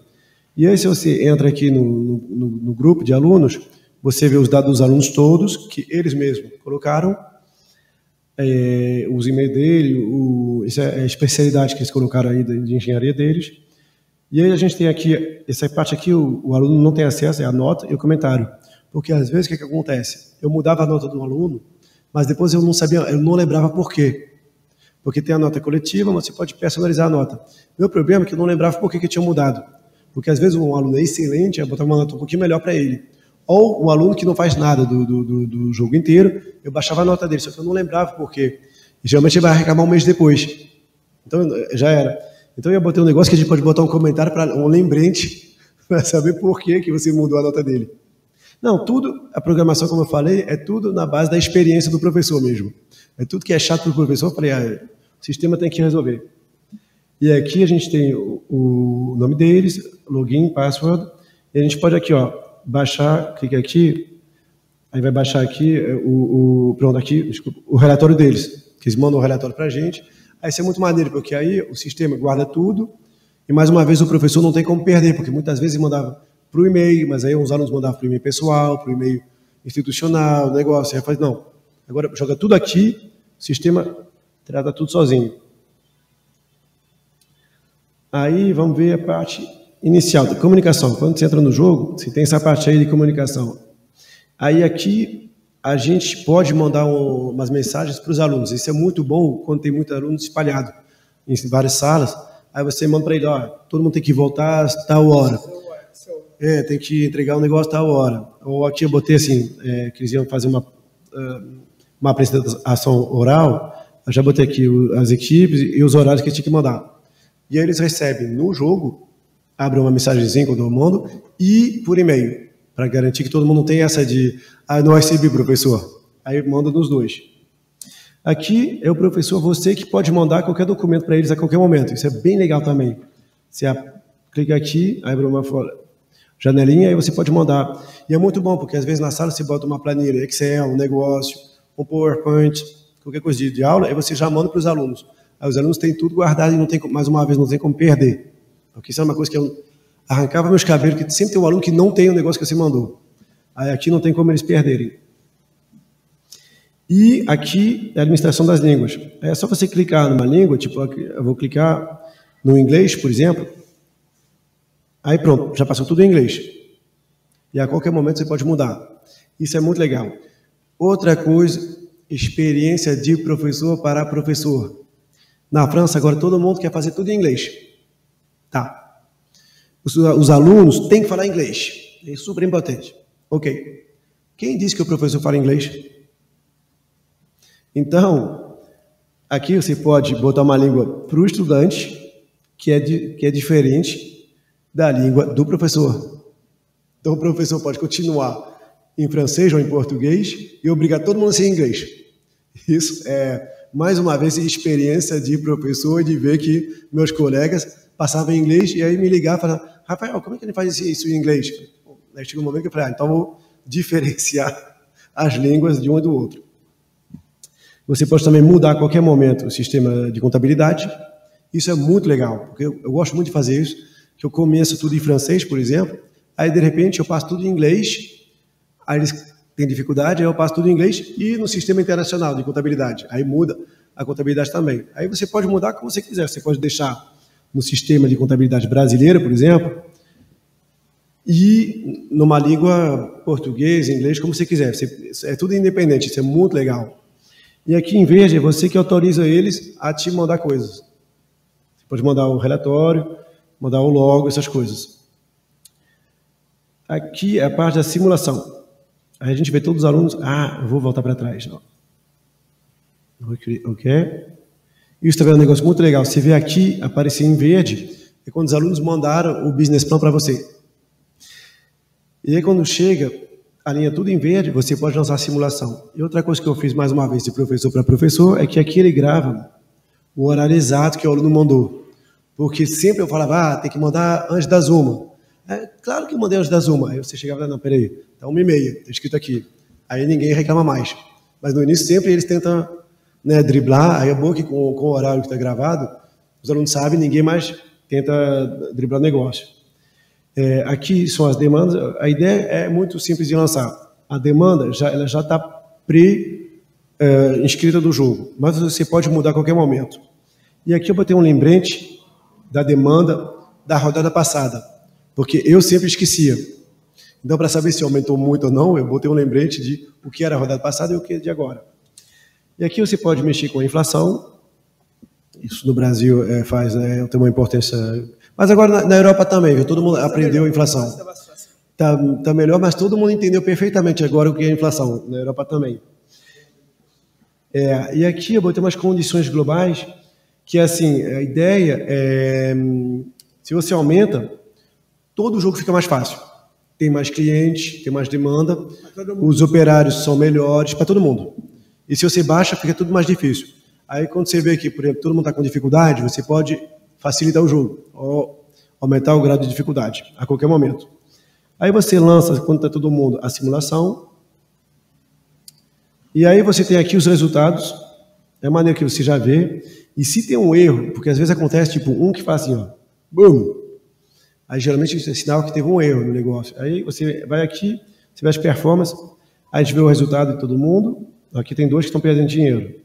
E aí se você entra aqui no grupo de alunos, você vê os dados dos alunos todos, que eles mesmos colocaram, os e-mails dele, essa é a especialidade que eles colocaram aí de engenharia deles. E aí a gente tem aqui, essa parte aqui, o aluno não tem acesso, é a nota e o comentário. Porque às vezes o que acontece? Eu mudava a nota do aluno, mas depois eu não sabia, eu não lembrava por quê. Porque tem a nota coletiva, mas você pode personalizar a nota. Meu problema é que eu não lembrava por que eu tinha mudado. Porque às vezes um aluno é excelente, eu botava uma nota um pouquinho melhor para ele. Ou um aluno que não faz nada do jogo inteiro, eu baixava a nota dele, só que eu não lembrava por quê. E geralmente ele vai reclamar um mês depois. Então já era. Então eu botei um negócio que a gente pode botar um comentário, um lembrete, para saber por que você mudou a nota dele. Não, tudo, a programação, como eu falei, é tudo na base da experiência do professor mesmo. É tudo que é chato para o professor, eu falei, o sistema tem que resolver. E aqui a gente tem o nome deles, login, password, e a gente pode aqui, ó, baixar, clica aqui, aí vai baixar aqui, pronto, aqui, desculpa, o relatório deles, que eles mandam o relatório para a gente. Aí isso é muito maneiro, porque aí o sistema guarda tudo, e mais uma vez o professor não tem como perder, porque muitas vezes mandava para o e-mail, mas aí os alunos mandavam para o e-mail pessoal, para o e-mail institucional, negócio. Aí eu falei, não, agora joga tudo aqui, o sistema trata tudo sozinho. Aí vamos ver a parte inicial, da comunicação. Quando você entra no jogo, você tem essa parte aí de comunicação. Aí aqui a gente pode mandar umas mensagens para os alunos. Isso é muito bom quando tem muitos alunos espalhados em várias salas. Aí você manda para ele, ó, todo mundo tem que voltar a tal hora. Tem que entregar um negócio a tal hora. Ou aqui eu botei assim, que eles iam fazer uma apresentação oral, eu já botei aqui as equipes e os horários que tinha que mandar. E aí eles recebem no jogo, abrem uma mensagenzinha quando eu mando, e por e-mail, para garantir que todo mundo não tem essa de, não recebi, professor. Aí manda nos dois. Aqui é o professor, você que pode mandar qualquer documento para eles a qualquer momento. Isso é bem legal também. Você clica aqui, abre uma janelinha e você pode mandar. E é muito bom, porque às vezes na sala você bota uma planilha, Excel, um negócio, um PowerPoint, qualquer coisa de aula, aí você já manda para os alunos. Aí os alunos têm tudo guardado e não tem, mais uma vez, não tem como perder. Porque isso é uma coisa que eu arrancava meus cabelos, que sempre tem um aluno que não tem o negócio que você mandou. Aí aqui não tem como eles perderem. E aqui é a administração das línguas. É só você clicar numa língua, tipo, eu vou clicar no inglês, por exemplo. Aí pronto, já passou tudo em inglês. E a qualquer momento você pode mudar. Isso é muito legal. Outra coisa, experiência de professor para professor. Na França, agora todo mundo quer fazer tudo em inglês. Tá. Os alunos têm que falar inglês. É super importante. Ok. Quem disse que o professor fala inglês? Então, aqui você pode botar uma língua para o estudante, que é diferente da língua do professor. Então, o professor pode continuar em francês ou em português e obrigar todo mundo a ser em inglês. Isso é, mais uma vez, experiência de professor e de ver que meus colegas passavam em inglês e aí me ligavam e falavam, Rafael, como é que ele faz isso em inglês? Aí chegou um momento que eu falei, então vou diferenciar as línguas de um e do outro. Você pode também mudar a qualquer momento o sistema de contabilidade. Isso é muito legal, porque eu gosto muito de fazer isso, que eu começo tudo em francês, por exemplo, aí de repente eu passo tudo em inglês, aí eles têm dificuldade, aí eu passo tudo em inglês e no sistema internacional de contabilidade. Aí muda a contabilidade também. Aí você pode mudar como você quiser. Você pode deixar no sistema de contabilidade brasileira, por exemplo, e numa língua português, inglês, como você quiser. É tudo independente, isso é muito legal. E aqui em verde é você que autoriza eles a te mandar coisas. Você pode mandar o relatório, mandar o logo, essas coisas. Aqui é a parte da simulação. Aí a gente vê todos os alunos... eu vou voltar para trás. Ok. Isso também é um negócio muito legal. Você vê aqui, aparecer em verde, é quando os alunos mandaram o business plan para você. E aí quando chega... a linha tudo em verde, você pode lançar a simulação. E outra coisa que eu fiz mais uma vez de professor para professor é que aqui ele grava o horário exato que o aluno mandou. Porque sempre eu falava, tem que mandar antes das 1. Claro que eu mandei antes das 1. Aí você chegava e falava, não, peraí, tá 1h30, está escrito aqui. Aí ninguém reclama mais. Mas no início sempre eles tentam driblar, aí é bom que com o horário que está gravado, os alunos sabem, ninguém mais tenta driblar o negócio. Aqui são as demandas. A ideia é muito simples de lançar. A demanda ela já está pré-inscrita do jogo, mas você pode mudar a qualquer momento. E aqui eu botei um lembrete da demanda da rodada passada, porque eu sempre esquecia. Então, para saber se aumentou muito ou não, eu botei um lembrete de o que era a rodada passada e o que é de agora. E aqui você pode mexer com a inflação. Isso no Brasil tem uma importância... Mas agora na Europa também, viu? Todo mundo aprendeu a inflação. Tá melhor, mas todo mundo entendeu perfeitamente agora o que é a inflação. Na Europa também. E aqui eu botei umas condições globais que, assim, a ideia é... Se você aumenta, todo o jogo fica mais fácil. tem mais cliente, tem mais demanda, os operários são melhores para todo mundo. E se você baixa, fica tudo mais difícil. Aí quando você vê que, por exemplo, todo mundo está com dificuldade, você pode facilitar o jogo, ou aumentar o grau de dificuldade a qualquer momento. Aí você lança, quando está todo mundo, a simulação, e aí você tem aqui os resultados, é a maneira que você já vê, e se tem um erro, porque às vezes acontece, tipo, um que faz assim, ó, bum! Aí geralmente isso é sinal que teve um erro no negócio. Aí você vai aqui, você vê as performances, aí a gente vê o resultado de todo mundo, aqui tem 2 que estão perdendo dinheiro.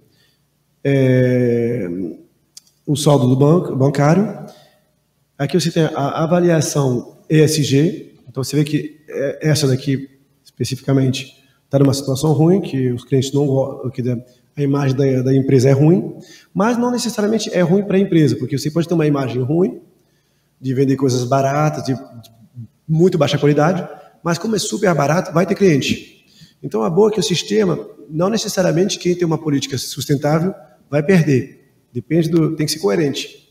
O saldo do bancário, aqui você tem a avaliação ESG, então você vê que essa daqui, especificamente, está numa situação ruim, que os clientes não gostam, que a imagem da empresa é ruim, mas não necessariamente é ruim para a empresa, porque você pode ter uma imagem ruim, de vender coisas baratas, de muito baixa qualidade, mas como é super barato, vai ter cliente. Então, a boa é que o sistema, não necessariamente quem tem uma política sustentável vai perder. Tem que ser coerente.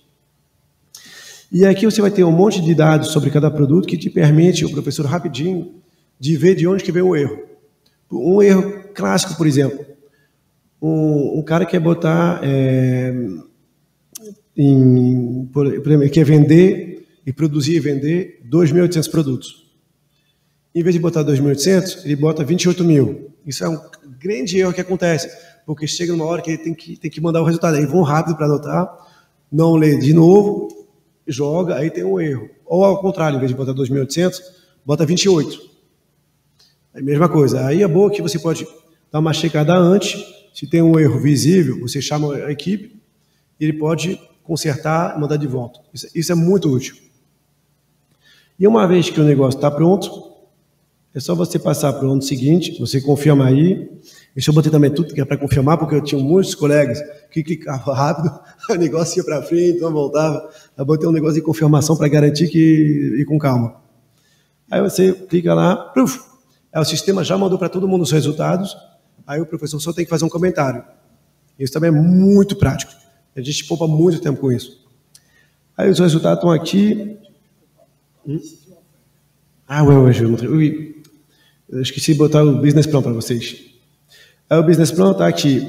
E aqui você vai ter um monte de dados sobre cada produto que te permite, o professor rapidinho, de ver de onde que vem o erro. Um erro clássico, por exemplo, um cara quer botar, por exemplo, quer vender e produzir e vender 2.800 produtos. Em vez de botar 2.800, ele bota 28.000. Isso é um grande erro que acontece, porque chega numa hora que ele tem que mandar o resultado. Aí vão rápido para anotar, não lê de novo, joga, aí tem um erro. Ou ao contrário, em vez de botar 2.800, bota 28. É a mesma coisa. Aí é boa que você pode dar uma checada antes, se tem um erro visível, você chama a equipe, e ele pode consertar e mandar de volta. Isso é muito útil. E uma vez que o negócio está pronto, é só você passar para o ano seguinte, você confirma aí. Deixa eu botar também tudo que é para confirmar, porque eu tinha muitos colegas que clicavam rápido, o negócio ia para frente, não voltava. Eu botei um negócio de confirmação para garantir que ir com calma. Aí você clica lá, aí o sistema já mandou para todo mundo os resultados, aí o professor só tem que fazer um comentário. Isso também é muito prático. A gente poupa muito tempo com isso. Aí os resultados estão aqui. Eu esqueci de botar o business plan para vocês. Aí o business plan está aqui.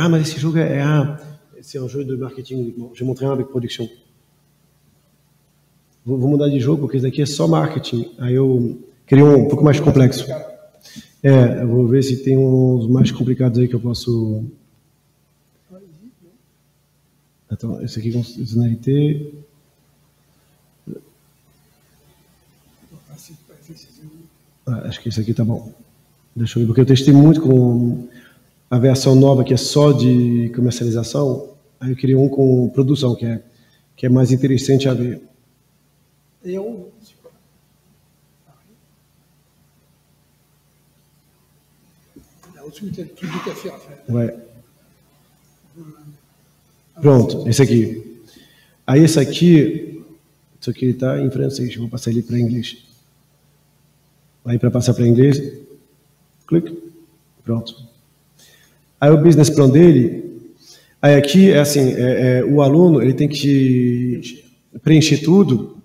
Mas esse jogo c'est un jeu de marketing uniquement. Je vais montrer un avec production. Vou mudar de jogo, porque esse daqui é só marketing. Aí eu criei um pouco mais complexo. Eu vou ver se tem uns mais complicados aí que eu posso... Então, esse aqui com funcionalidade. Acho que esse aqui tá bom. Deixa eu ver, porque eu testei muito com a versão nova que é só de comercialização. Aí eu queria um com produção, que é mais interessante a ver. Pronto, esse aqui. Aí esse aqui está em francês, vou passar ele para inglês. Aí para passar para inglês, clique, pronto. Aí o business plan dele, aí aqui é assim, o aluno ele tem que preencher tudo,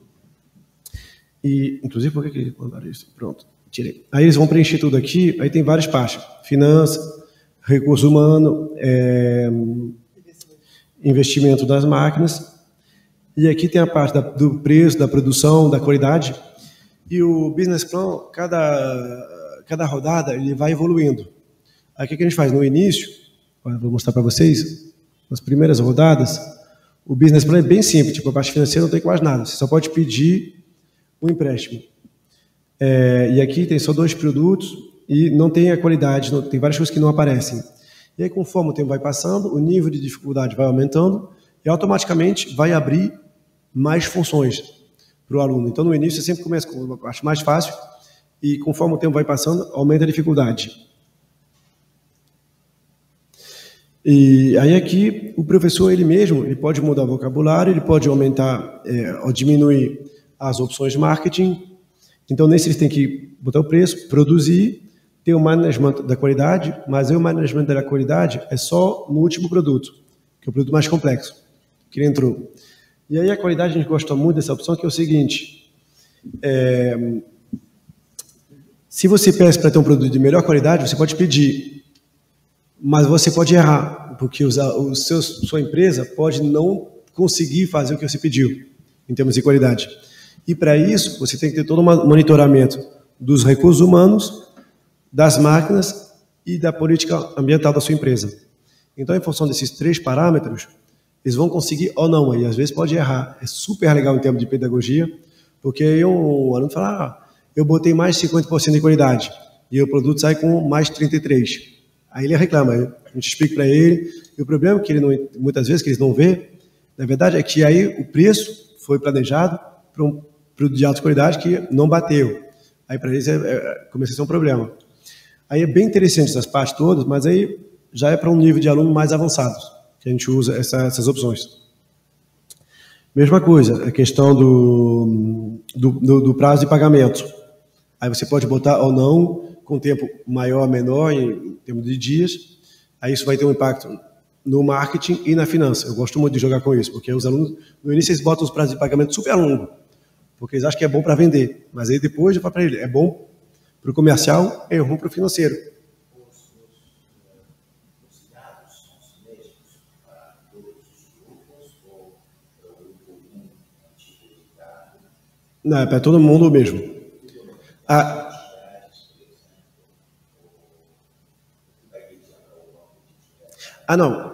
e inclusive por que eles mandaram isso? Pronto, tirei. Aí eles vão preencher tudo aqui, aí tem várias partes, finanças, recurso humano, investimento das máquinas, e aqui tem a parte do preço, da produção, da qualidade. E o business plan, cada rodada, ele vai evoluindo. Aí o que a gente faz? No início, vou mostrar para vocês, nas primeiras rodadas, o business plan é bem simples, tipo, a parte financeira não tem quase nada, você só pode pedir um empréstimo. E aqui tem só 2 produtos e não tem a qualidade, tem várias coisas que não aparecem. E aí, conforme o tempo vai passando, o nível de dificuldade vai aumentando e automaticamente vai abrir mais funções para o aluno. Então, no início, você sempre começa com a parte mais fácil e, conforme o tempo vai passando, aumenta a dificuldade. E aí aqui, o professor, ele mesmo, ele pode mudar o vocabulário, ele pode aumentar ou diminuir as opções de marketing. Então, nesse, ele tem que botar o preço, produzir, ter o management da qualidade, mas aí o management da qualidade é só no último produto, que é o produto mais complexo, que ele entrou. E aí a qualidade, a gente gosta muito dessa opção, que é o seguinte, Se você pede para ter um produto de melhor qualidade, você pode pedir, mas você pode errar, porque sua empresa pode não conseguir fazer o que você pediu, em termos de qualidade. E para isso, você tem que ter todo um monitoramento dos recursos humanos, das máquinas e da política ambiental da sua empresa. Então, em função desses 3 parâmetros, eles vão conseguir ou não, e às vezes pode errar. É super legal em termos de pedagogia, porque aí um aluno fala, eu botei mais 50% de qualidade, e o produto sai com mais 33%. Aí ele reclama, a gente explica para ele, e o problema é que ele não, muitas vezes que eles não vê, na verdade é que aí o preço foi planejado para um produto de alta qualidade que não bateu. Aí para eles começa a ser um problema. Aí é bem interessante essas partes todas, mas aí já é para um nível de aluno mais avançados, que a gente usa essas opções. Mesma coisa, a questão do prazo de pagamento. Aí você pode botar ou não, com tempo maior ou menor, em termos de dias. Aí isso vai ter um impacto no marketing e na finança. Eu gosto muito de jogar com isso, porque os alunos, no início, eles botam os prazos de pagamento super longos, porque eles acham que é bom para vender. Mas aí depois eu falo para ele, é bom para o comercial, é ruim para o financeiro. Os dados são os mesmos para todos os grupos ou para o grupo 1, tipo de dado? Não, é para todo mundo o mesmo. Não.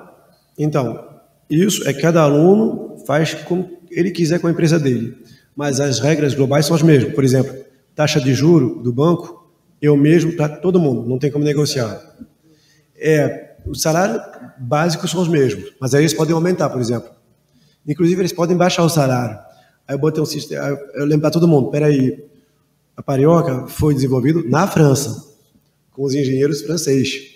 Então, isso é que cada aluno faz como ele quiser com a empresa dele. Mas as regras globais são as mesmas. Por exemplo, taxa de juro do banco é o mesmo para todo mundo, não tem como negociar. O salário básico são os mesmos, mas aí eles podem aumentar, por exemplo. Inclusive, eles podem baixar o salário. Aí eu botei um sistema, eu lembro para todo mundo, peraí, a Parioca foi desenvolvido na França, com os engenheiros franceses.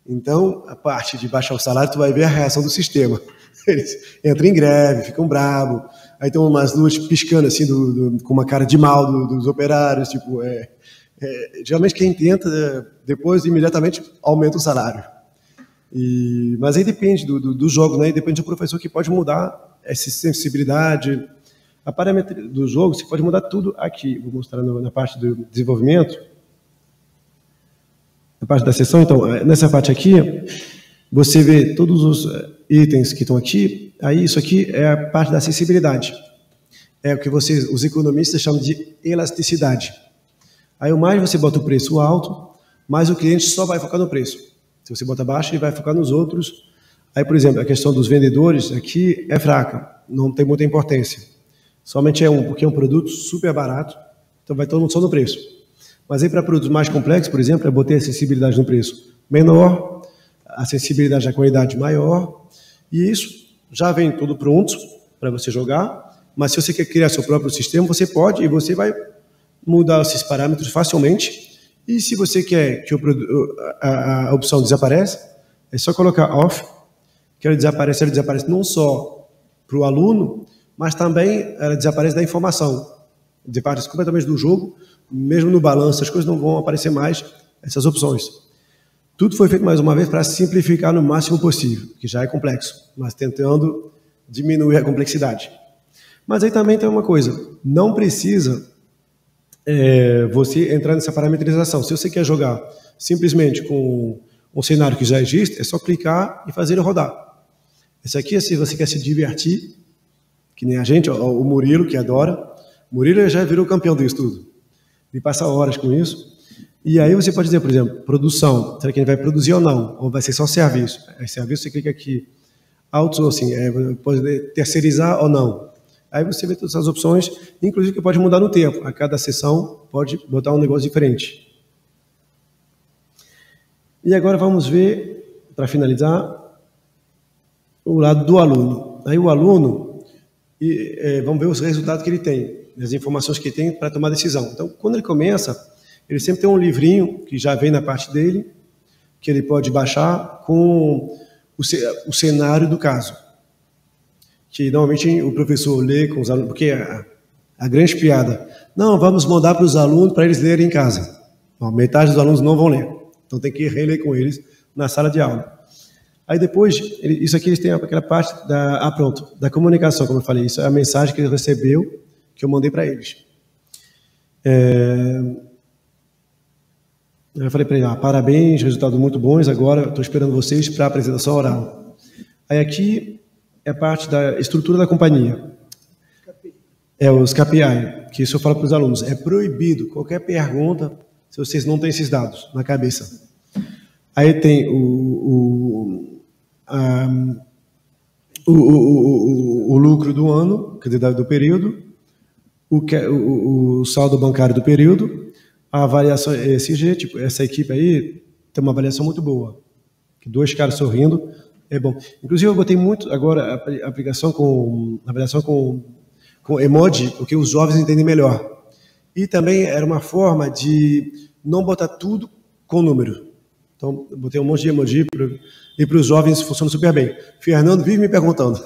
Então, a parte de baixar o salário, tu vai ver a reação do sistema. Eles entram em greve, ficam bravos, aí tem umas luzes piscando assim, com uma cara de mal dos operários, tipo, geralmente quem tenta, depois imediatamente aumenta o salário. Mas aí depende do jogo, né? E depende do professor que pode mudar essa sensibilidade. A parametria do jogo, você pode mudar tudo aqui. Vou mostrar na parte do desenvolvimento. Na parte da sessão, então, nessa parte aqui, você vê todos os itens que estão aqui. Aí isso aqui é a parte da acessibilidade. É o que os economistas chamam de elasticidade. Aí o mais você bota o preço alto, mais o cliente só vai focar no preço. Se você bota baixo, ele vai focar nos outros. Aí, por exemplo, a questão dos vendedores aqui é fraca, não tem muita importância. Somente porque é um produto super barato, então vai todo mundo só no preço. Mas aí para produtos mais complexos, por exemplo, eu botei a acessibilidade no preço menor, a acessibilidade à qualidade maior, e isso já vem tudo pronto para você jogar, mas se você quer criar seu próprio sistema, você pode, e você vai mudar esses parâmetros facilmente, e se você quer que a opção desapareça, é só colocar off, que ela desaparece não só para o aluno, mas também ela desaparece da informação, desaparece completamente do jogo, mesmo no balanço, as coisas não vão aparecer mais, essas opções. Tudo foi feito, mais uma vez, para simplificar no máximo possível, que já é complexo, mas tentando diminuir a complexidade. Mas aí também tem uma coisa, não precisa você entrar nessa parametrização. Se você quer jogar simplesmente com um cenário que já existe, é só clicar e fazer ele rodar. Esse aqui é se você quer se divertir, que nem a gente, o Murilo, que adora. O Murilo já virou campeão disso tudo. Ele passa horas com isso. E aí você pode dizer, por exemplo, produção. Será que ele vai produzir ou não? Ou vai ser só serviço? Aí serviço, você clica aqui. Outsourcing, pode terceirizar ou não. Aí você vê todas essas opções, inclusive que pode mudar no tempo. A cada sessão pode botar um negócio diferente. E agora vamos ver, para finalizar, o lado do aluno. Aí o aluno, vamos ver os resultados que ele tem, as informações que ele tem para tomar decisão. Então, quando ele começa, ele sempre tem um livrinho que já vem na parte dele, que ele pode baixar com o cenário do caso. Que normalmente o professor lê com os alunos, porque a grande piada, não, vamos mandar para os alunos para eles lerem em casa. Bom, metade dos alunos não vão ler, então tem que reler com eles na sala de aula. Aí depois, isso aqui eles têm aquela parte da comunicação, como eu falei, isso é a mensagem que ele recebeu, que eu mandei para eles. Eu falei para ele, parabéns, resultados muito bons, agora estou esperando vocês para a apresentação oral. Aí aqui é parte da estrutura da companhia. Os KPI, que isso eu falo para os alunos, é proibido qualquer pergunta se vocês não têm esses dados na cabeça. Aí tem o lucro do ano, quer dizer, do período, o saldo bancário do período, a avaliação ESG, tipo, essa equipe aí tem uma avaliação muito boa, que 2 caras sorrindo é bom. Inclusive eu botei muito agora a avaliação com emoji, porque os jovens entendem melhor. E também era uma forma de não botar tudo com número. Então, eu botei um monte de emoji e para os jovens funciona super bem. Fernando vive me perguntando,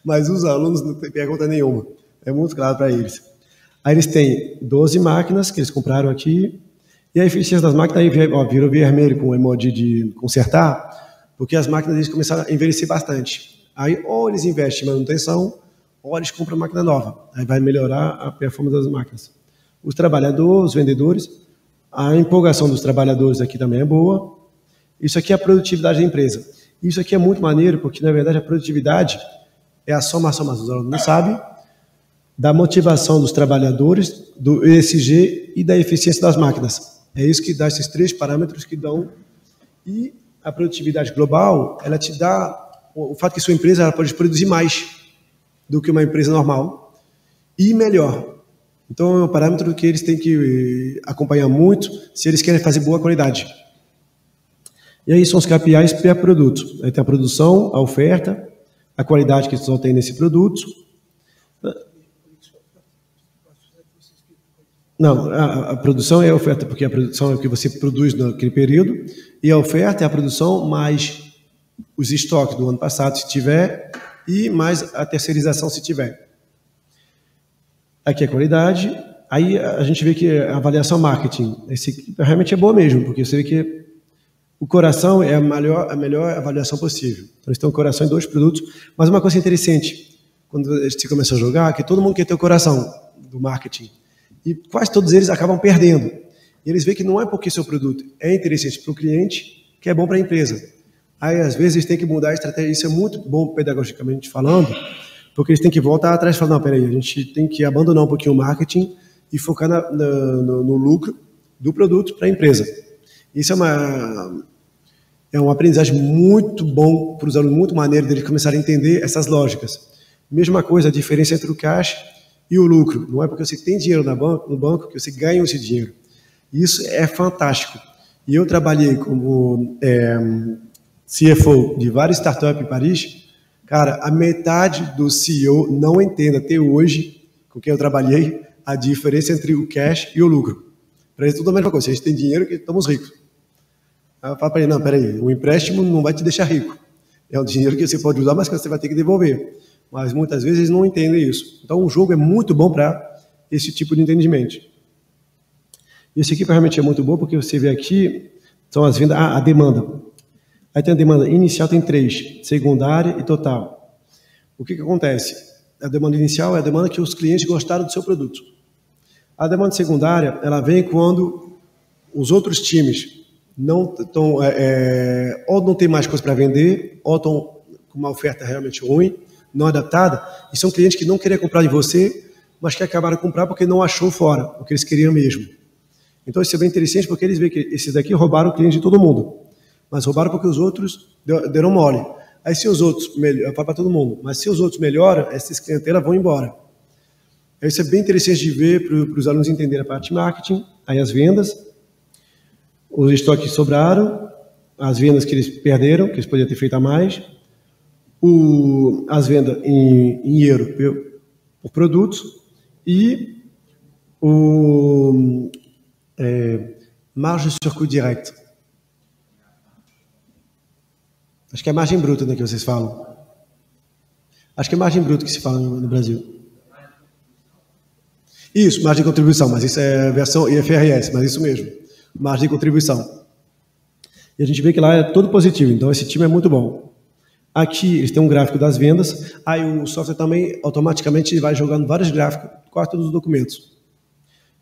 mas os alunos não têm pergunta nenhuma. É muito claro para eles. Aí eles têm 12 máquinas que eles compraram aqui, e a eficiência das máquinas aí virou vermelho com o emoji de consertar, porque as máquinas eles começaram a envelhecer bastante. Aí ou eles investem em manutenção, ou eles compram máquina nova. Aí vai melhorar a performance das máquinas. Os trabalhadores, os vendedores, a empolgação dos trabalhadores aqui também é boa. Isso aqui é a produtividade da empresa. Isso aqui é muito maneiro, porque na verdade a produtividade é a somação, mas os alunos não sabem, da motivação dos trabalhadores, do ESG e da eficiência das máquinas. É isso que dá esses 3 parâmetros que dão. E a produtividade global, ela te dá o fato que sua empresa ela pode produzir mais do que uma empresa normal e melhor. Então é um parâmetro que eles têm que acompanhar muito se eles querem fazer boa qualidade. E aí são os KPIs per produto. Aí tem a produção, a oferta, a qualidade que eles obtêm nesse produto. Não, a produção é a oferta, porque a produção é o que você produz naquele período, e a oferta é a produção mais os estoques do ano passado, se tiver, e mais a terceirização, se tiver. Aqui é a qualidade. Aí a gente vê que a avaliação marketing realmente é boa mesmo, porque você vê que o coração é a melhor avaliação possível. Então, eles têm o coração em 2 produtos. Mas uma coisa interessante, quando você começa a jogar, é que todo mundo quer ter o coração do marketing. E quase todos eles acabam perdendo. E eles veem que não é porque seu produto é interessante para o cliente, que é bom para a empresa. Aí, às vezes, eles têm que mudar a estratégia. Isso é muito bom pedagogicamente falando, porque eles têm que voltar atrás e falar, não, peraí, a gente tem que abandonar um pouquinho o marketing e focar no lucro do produto para a empresa. Isso é uma aprendizagem muito bom para os alunos, muito maneiro deles começarem a entender essas lógicas. Mesma coisa, a diferença entre o caixa e o lucro. Não é porque você tem dinheiro no banco que você ganha esse dinheiro. Isso é fantástico. E eu trabalhei como CFO de várias startups em Paris. Cara, a metade do CEO não entende até hoje, com quem eu trabalhei, a diferença entre o cash e o lucro. Para eles tudo a mesma coisa. Se a gente tem dinheiro, que estamos ricos. Aí eu falo para ele, não, peraí, o empréstimo não vai te deixar rico. É um dinheiro que você pode usar, mas que você vai ter que devolver. Mas muitas vezes eles não entendem isso. Então o jogo é muito bom para esse tipo de entendimento. E esse aqui realmente é muito bom, porque você vê aqui, são as vendas, a demanda. Aí tem a demanda inicial, tem 3, secundária e total. O que acontece? A demanda inicial é a demanda que os clientes gostaram do seu produto. A demanda secundária, ela vem quando os outros times não estão, ou não tem mais coisa para vender, ou estão com uma oferta realmente ruim, não adaptada, e são clientes que não queriam comprar de você, mas que acabaram de comprar porque não achou fora o que eles queriam mesmo. Então isso é bem interessante, porque eles veem que esses daqui roubaram o cliente de todo mundo, mas roubaram porque os outros deram mole. Aí se os outros, para todo mundo, mas se os outros melhoram, essas clientelas vão embora. Isso é bem interessante de ver para os alunos entenderem a parte de marketing, aí as vendas, os estoques que sobraram, as vendas que eles perderam, que eles poderiam ter feito a mais, as vendas em euro por produto e margem sur coût direct. Acho que é margem bruta, né, que vocês falam. Acho que é margem bruta que se fala no Brasil. Isso, margem de contribuição, mas isso é a versão IFRS, mas isso mesmo, margem de contribuição. E a gente vê que lá é todo positivo, então esse time é muito bom. Aqui eles têm um gráfico das vendas, aí o software também automaticamente vai jogando vários gráficos, quase todos os documentos.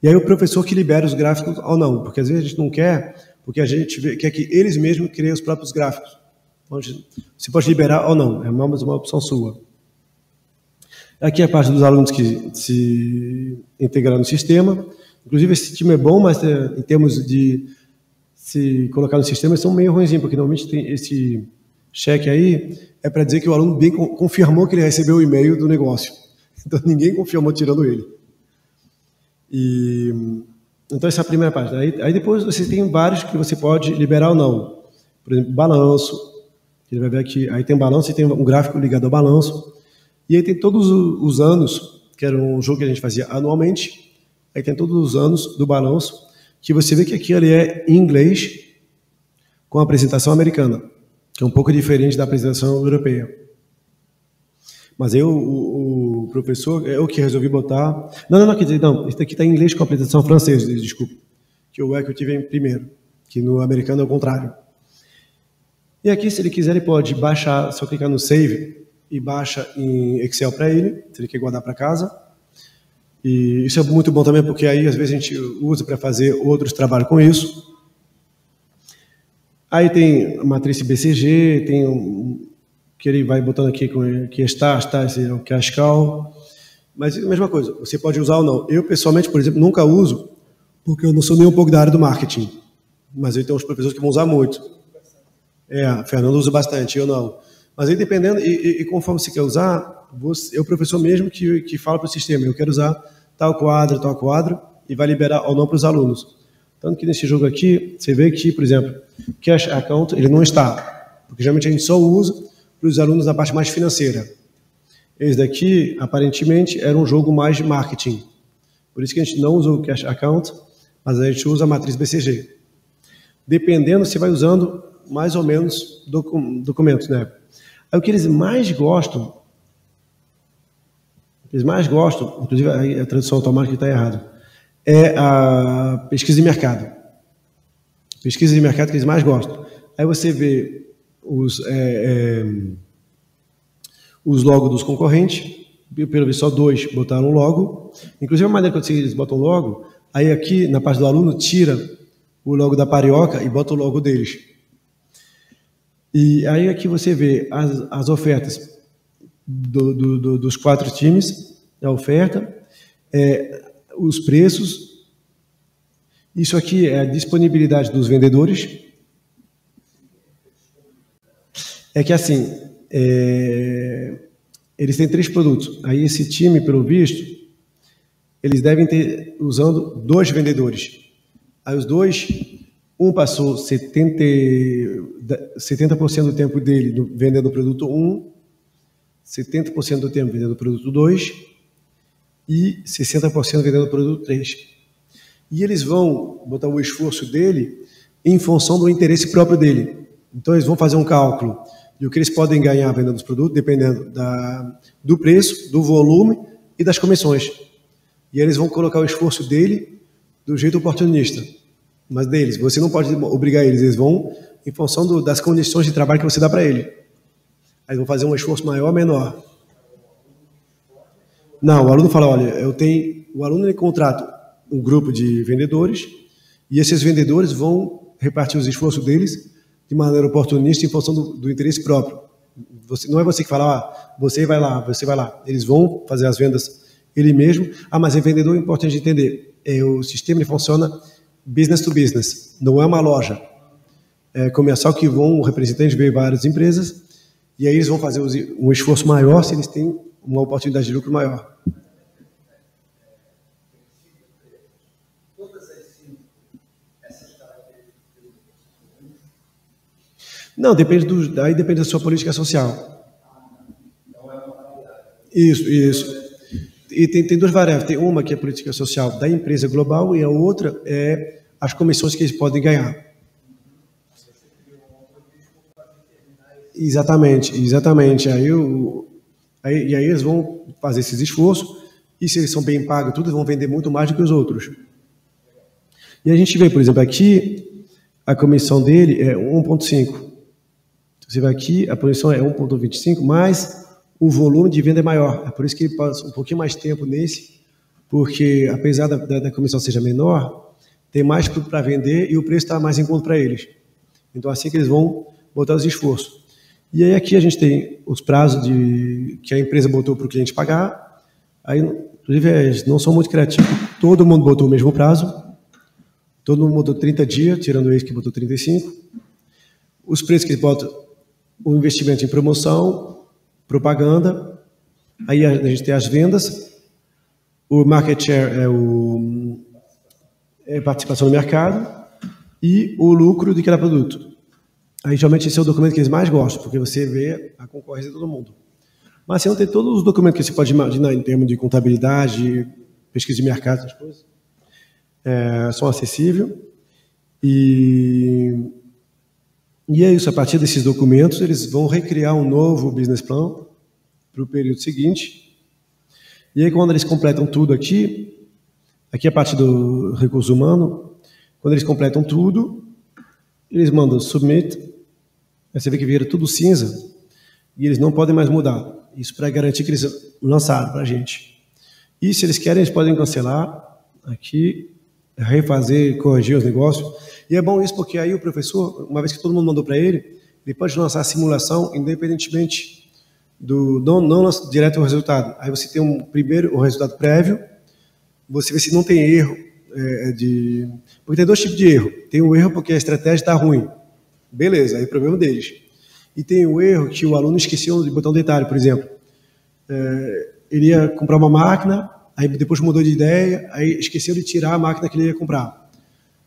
E aí o professor que libera os gráficos ou não, porque às vezes a gente não quer, porque a gente quer que eles mesmos criem os próprios gráficos. Então, você pode liberar ou não, é mais uma opção sua. Aqui é a parte dos alunos que se integraram no sistema. Inclusive, esse time é bom, mas em termos de se colocar no sistema, eles são meio ruinzinhos, porque normalmente tem esse cheque aí, é para dizer que o aluno bem confirmou que ele recebeu o e-mail do negócio. Então, ninguém confirmou tirando ele. Então, essa é a primeira parte. Aí depois você tem vários que você pode liberar ou não. Por exemplo, balanço. Ele vai ver aqui. Aí tem balanço e tem um gráfico ligado ao balanço. E aí tem todos os anos, que era um jogo que a gente fazia anualmente. Aí tem todos os anos do balanço, que você vê que aqui ele é em inglês, com a apresentação americana, que é um pouco diferente da apresentação europeia. Mas aí o professor, eu que resolvi botar... Não, quer dizer, não, esse aqui está em inglês com a apresentação francesa, desculpa. Que o que eu tive em primeiro, que no americano é o contrário. E aqui, se ele quiser, ele pode baixar, só clicar no Save, e baixa em Excel para ele, se ele quer guardar para casa. E isso é muito bom também, porque aí às vezes a gente usa para fazer outros trabalhos com isso. Aí tem a matriz BCG, tem que ele vai botando aqui, que está, esse é o cash cow. Mas é a mesma coisa, você pode usar ou não. Eu, pessoalmente, por exemplo, nunca uso, porque eu não sou nem um pouco da área do marketing. Mas eu tenho uns professores que vão usar muito. A Fernanda usa bastante, eu não. Mas aí, dependendo, e conforme você quer usar, é o professor mesmo que fala para o sistema, eu quero usar tal quadro, e vai liberar ou não para os alunos. Tanto que nesse jogo aqui, você vê que, por exemplo, Cash Account, ele não está, porque geralmente a gente só usa para os alunos da parte mais financeira. Esse daqui, aparentemente, era um jogo mais de marketing. Por isso que a gente não usa o Cash Account, mas a gente usa a matriz BCG. Dependendo, você vai usando mais ou menos documentos, né? Aí o que eles mais gostam, inclusive a tradução automática está errada, é a pesquisa de mercado. Pesquisa de mercado que eles mais gostam. Aí você vê os logos dos concorrentes, pelo visto só 2 botaram logo. Inclusive a maneira que eles botam logo, aí aqui na parte do aluno tira o logo da Parioca e bota o logo deles. E aí aqui você vê as ofertas dos 4 times, a oferta, os preços, isso aqui é a disponibilidade dos vendedores. É que assim, eles têm 3 produtos, aí esse time, pelo visto, eles devem ter usando 2 vendedores. Aí os 2... Um passou 70% do tempo dele vendendo o produto 1, 70% do tempo vendendo o produto 2 e 60% vendendo o produto 3. E eles vão botar o esforço dele em função do interesse próprio dele. Então eles vão fazer um cálculo de o que eles podem ganhar vendendo os produtos, dependendo do preço, do volume e das comissões. E eles vão colocar o esforço dele do jeito oportunista. Mas deles, você não pode obrigar eles vão em função das condições de trabalho que você dá para ele. Aí vão fazer um esforço maior ou menor. Não, o aluno fala, olha, o aluno ele contrata um grupo de vendedores e esses vendedores vão repartir os esforços deles de maneira oportunista em função do interesse próprio. Não é você que fala, você vai lá. Eles vão fazer as vendas ele mesmo. Mas é vendedor, é importante entender. O sistema ele funciona business to business, não é uma loja. É comercial que o representante vê várias empresas e aí eles vão fazer um esforço maior se eles têm uma oportunidade de lucro maior. Não, depende da sua política social. Isso. E tem 2 variáveis. Tem uma que é a política social da empresa global e a outra é as comissões que eles podem ganhar. Exatamente. Aí eles vão fazer esses esforços e se eles são bem pagos, tudo, vão vender muito mais do que os outros. E a gente vê, por exemplo, aqui a comissão dele é 1,5. Você vai aqui, a comissão é 1,25, mas o volume de venda é maior. É por isso que ele passa um pouquinho mais tempo nesse porque apesar da comissão seja menor, tem mais para vender e o preço está mais em conta para eles. Então, assim que eles vão botar os esforços. E aí aqui a gente tem os prazos que a empresa botou para o cliente pagar. Aí, inclusive, eles não são muito criativos, todo mundo botou o mesmo prazo, todo mundo botou 30 dias, tirando esse que botou 35. Os preços que eles botam, o investimento em promoção, propaganda, aí a gente tem as vendas, o market share é participação no mercado e o lucro de cada produto. Aí, geralmente, esse é o documento que eles mais gostam, porque você vê a concorrência de todo mundo. Mas você não tem todos os documentos que você pode imaginar em termos de contabilidade, pesquisa de mercado, essas coisas. São acessíveis. E é isso, a partir desses documentos, eles vão recriar um novo business plan para o período seguinte. E aí, quando eles completam tudo aqui é a parte do recurso humano, quando eles completam tudo, eles mandam submit, aí você vê que vira tudo cinza, e eles não podem mais mudar. Isso para garantir que eles lançaram para a gente. E se eles querem, eles podem cancelar aqui, refazer, corrigir os negócios. E é bom isso porque aí o professor, uma vez que todo mundo mandou para ele pode lançar a simulação independentemente não lança direto o resultado. Aí você tem primeiro o resultado prévio, você vê se não tem erro, porque tem dois tipos de erro. Tem o erro porque a estratégia está ruim. Beleza, aí é o problema deles. E tem o erro que o aluno esqueceu de botar um detalhe, por exemplo. Ele ia comprar uma máquina, aí depois mudou de ideia, aí esqueceu de tirar a máquina que ele ia comprar.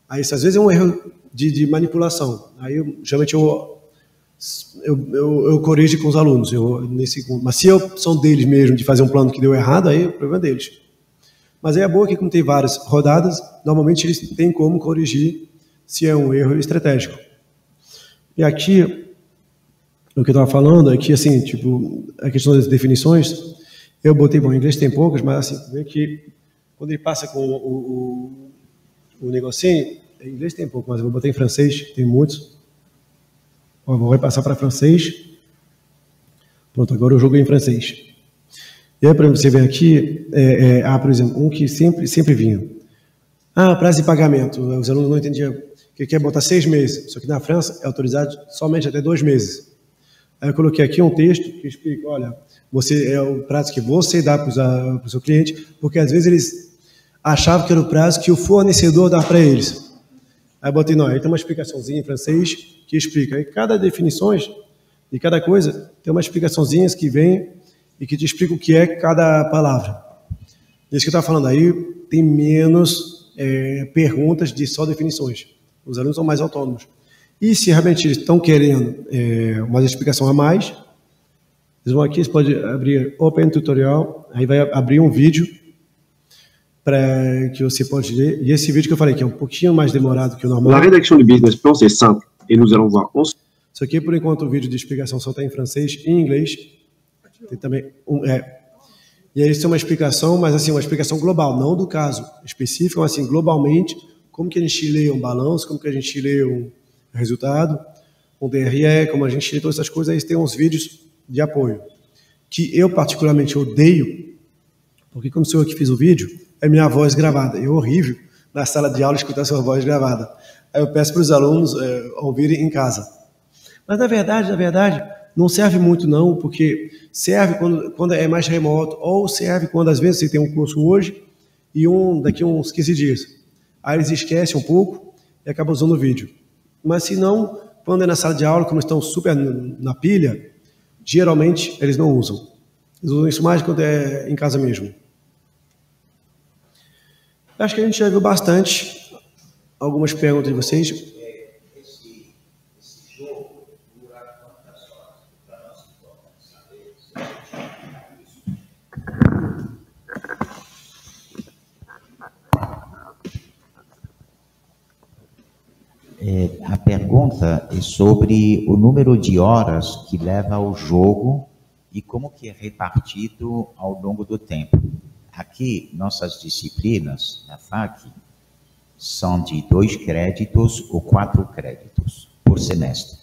Aí isso às vezes é um erro de manipulação. Aí geralmente eu corrijo com os alunos. Mas se são deles mesmo de fazer um plano que deu errado, aí é o problema deles. Mas aí é boa que, como tem várias rodadas, normalmente eles têm como corrigir se é um erro estratégico. E aqui, o que eu estava falando é que, assim, tipo, a questão das definições, eu botei, bom, em inglês tem poucas, mas assim, vê que quando ele passa com o negocinho, em inglês tem pouco, mas eu vou botar em francês, tem muitos. Vou passar para francês. Pronto, agora eu joguei em francês. E aí, para você ver aqui, por exemplo, um que sempre vinha. Prazo de pagamento. Os alunos não entendiam que quer botar 6 meses, só que na França é autorizado somente até 2 meses. Aí eu coloquei aqui um texto que explica, olha, é o prazo que você dá para o seu cliente, porque às vezes eles achavam que era o prazo que o fornecedor dá para eles. Aí eu botei, não, aí tem uma explicaçãozinha em francês que explica. Aí cada definições de cada coisa tem uma explicaçãozinha que vem e que te explica o que é cada palavra. Isso que eu estava falando, aí tem menos perguntas de só definições. Os alunos são mais autônomos. E se realmente eles estão querendo uma explicação a mais, eles vão aqui, eles podem abrir Open Tutorial, aí vai abrir um vídeo para que você pode ler. E esse vídeo que eu falei, que é um pouquinho mais demorado que o normal. La rédaction du business plan, c'est simple. Et nous allons voir ensuite. Isso aqui, por enquanto, o vídeo de explicação só está em francês e em inglês. Tem também E aí isso é uma explicação, mas assim, uma explicação global, não do caso específico, mas assim, globalmente, como que a gente lê um balanço, como que a gente lê um resultado, um DRE, como a gente lê todas essas coisas. Aí tem uns vídeos de apoio, que eu particularmente odeio, porque como sou eu que fiz o vídeo, é minha voz gravada. É horrível na sala de aula escutar sua voz gravada. Aí eu peço para os alunos ouvirem em casa. Mas na verdade, não serve muito não, porque serve quando é mais remoto, ou serve quando às vezes você tem um curso hoje e daqui a uns 15 dias. Aí eles esquecem um pouco e acabam usando o vídeo. Mas se não, quando é na sala de aula, como estão super na pilha, geralmente eles não usam. Eles usam isso mais quando é em casa mesmo. Acho que a gente já viu bastante algumas perguntas de vocês. Esse jogo dura quantas horas? Para nós que podemos saber isso. A pergunta é sobre o número de horas que leva o jogo e como que é repartido ao longo do tempo. Aqui, nossas disciplinas na FAC são de 2 créditos ou 4 créditos por semestre.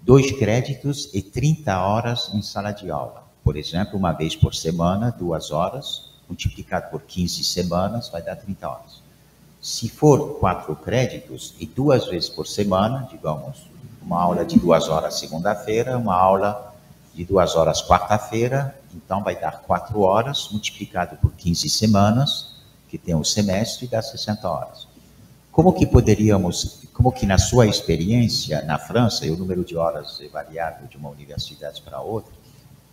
2 créditos e 30 horas em sala de aula. Por exemplo, uma vez por semana, 2 horas, multiplicado por 15 semanas, vai dar 30 horas. Se for 4 créditos e 2 vezes por semana, digamos, uma aula de 2 horas segunda-feira, uma aula de 2 horas quarta-feira, então vai dar 4 horas, multiplicado por 15 semanas, que tem o semestre, dá 60 horas. Como que na sua experiência na França, e o número de horas é variável de uma universidade para outra,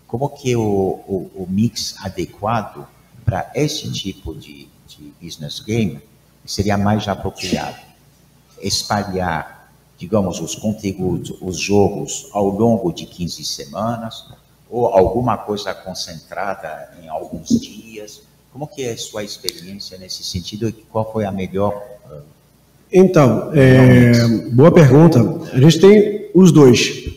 como que o mix adequado para esse tipo de business game seria mais apropriado? Espalhar, digamos, os conteúdos, os jogos ao longo de 15 semanas, ou alguma coisa concentrada em alguns dias? Como que é a sua experiência nesse sentido e qual foi a melhor... Então, boa pergunta. A gente tem os dois.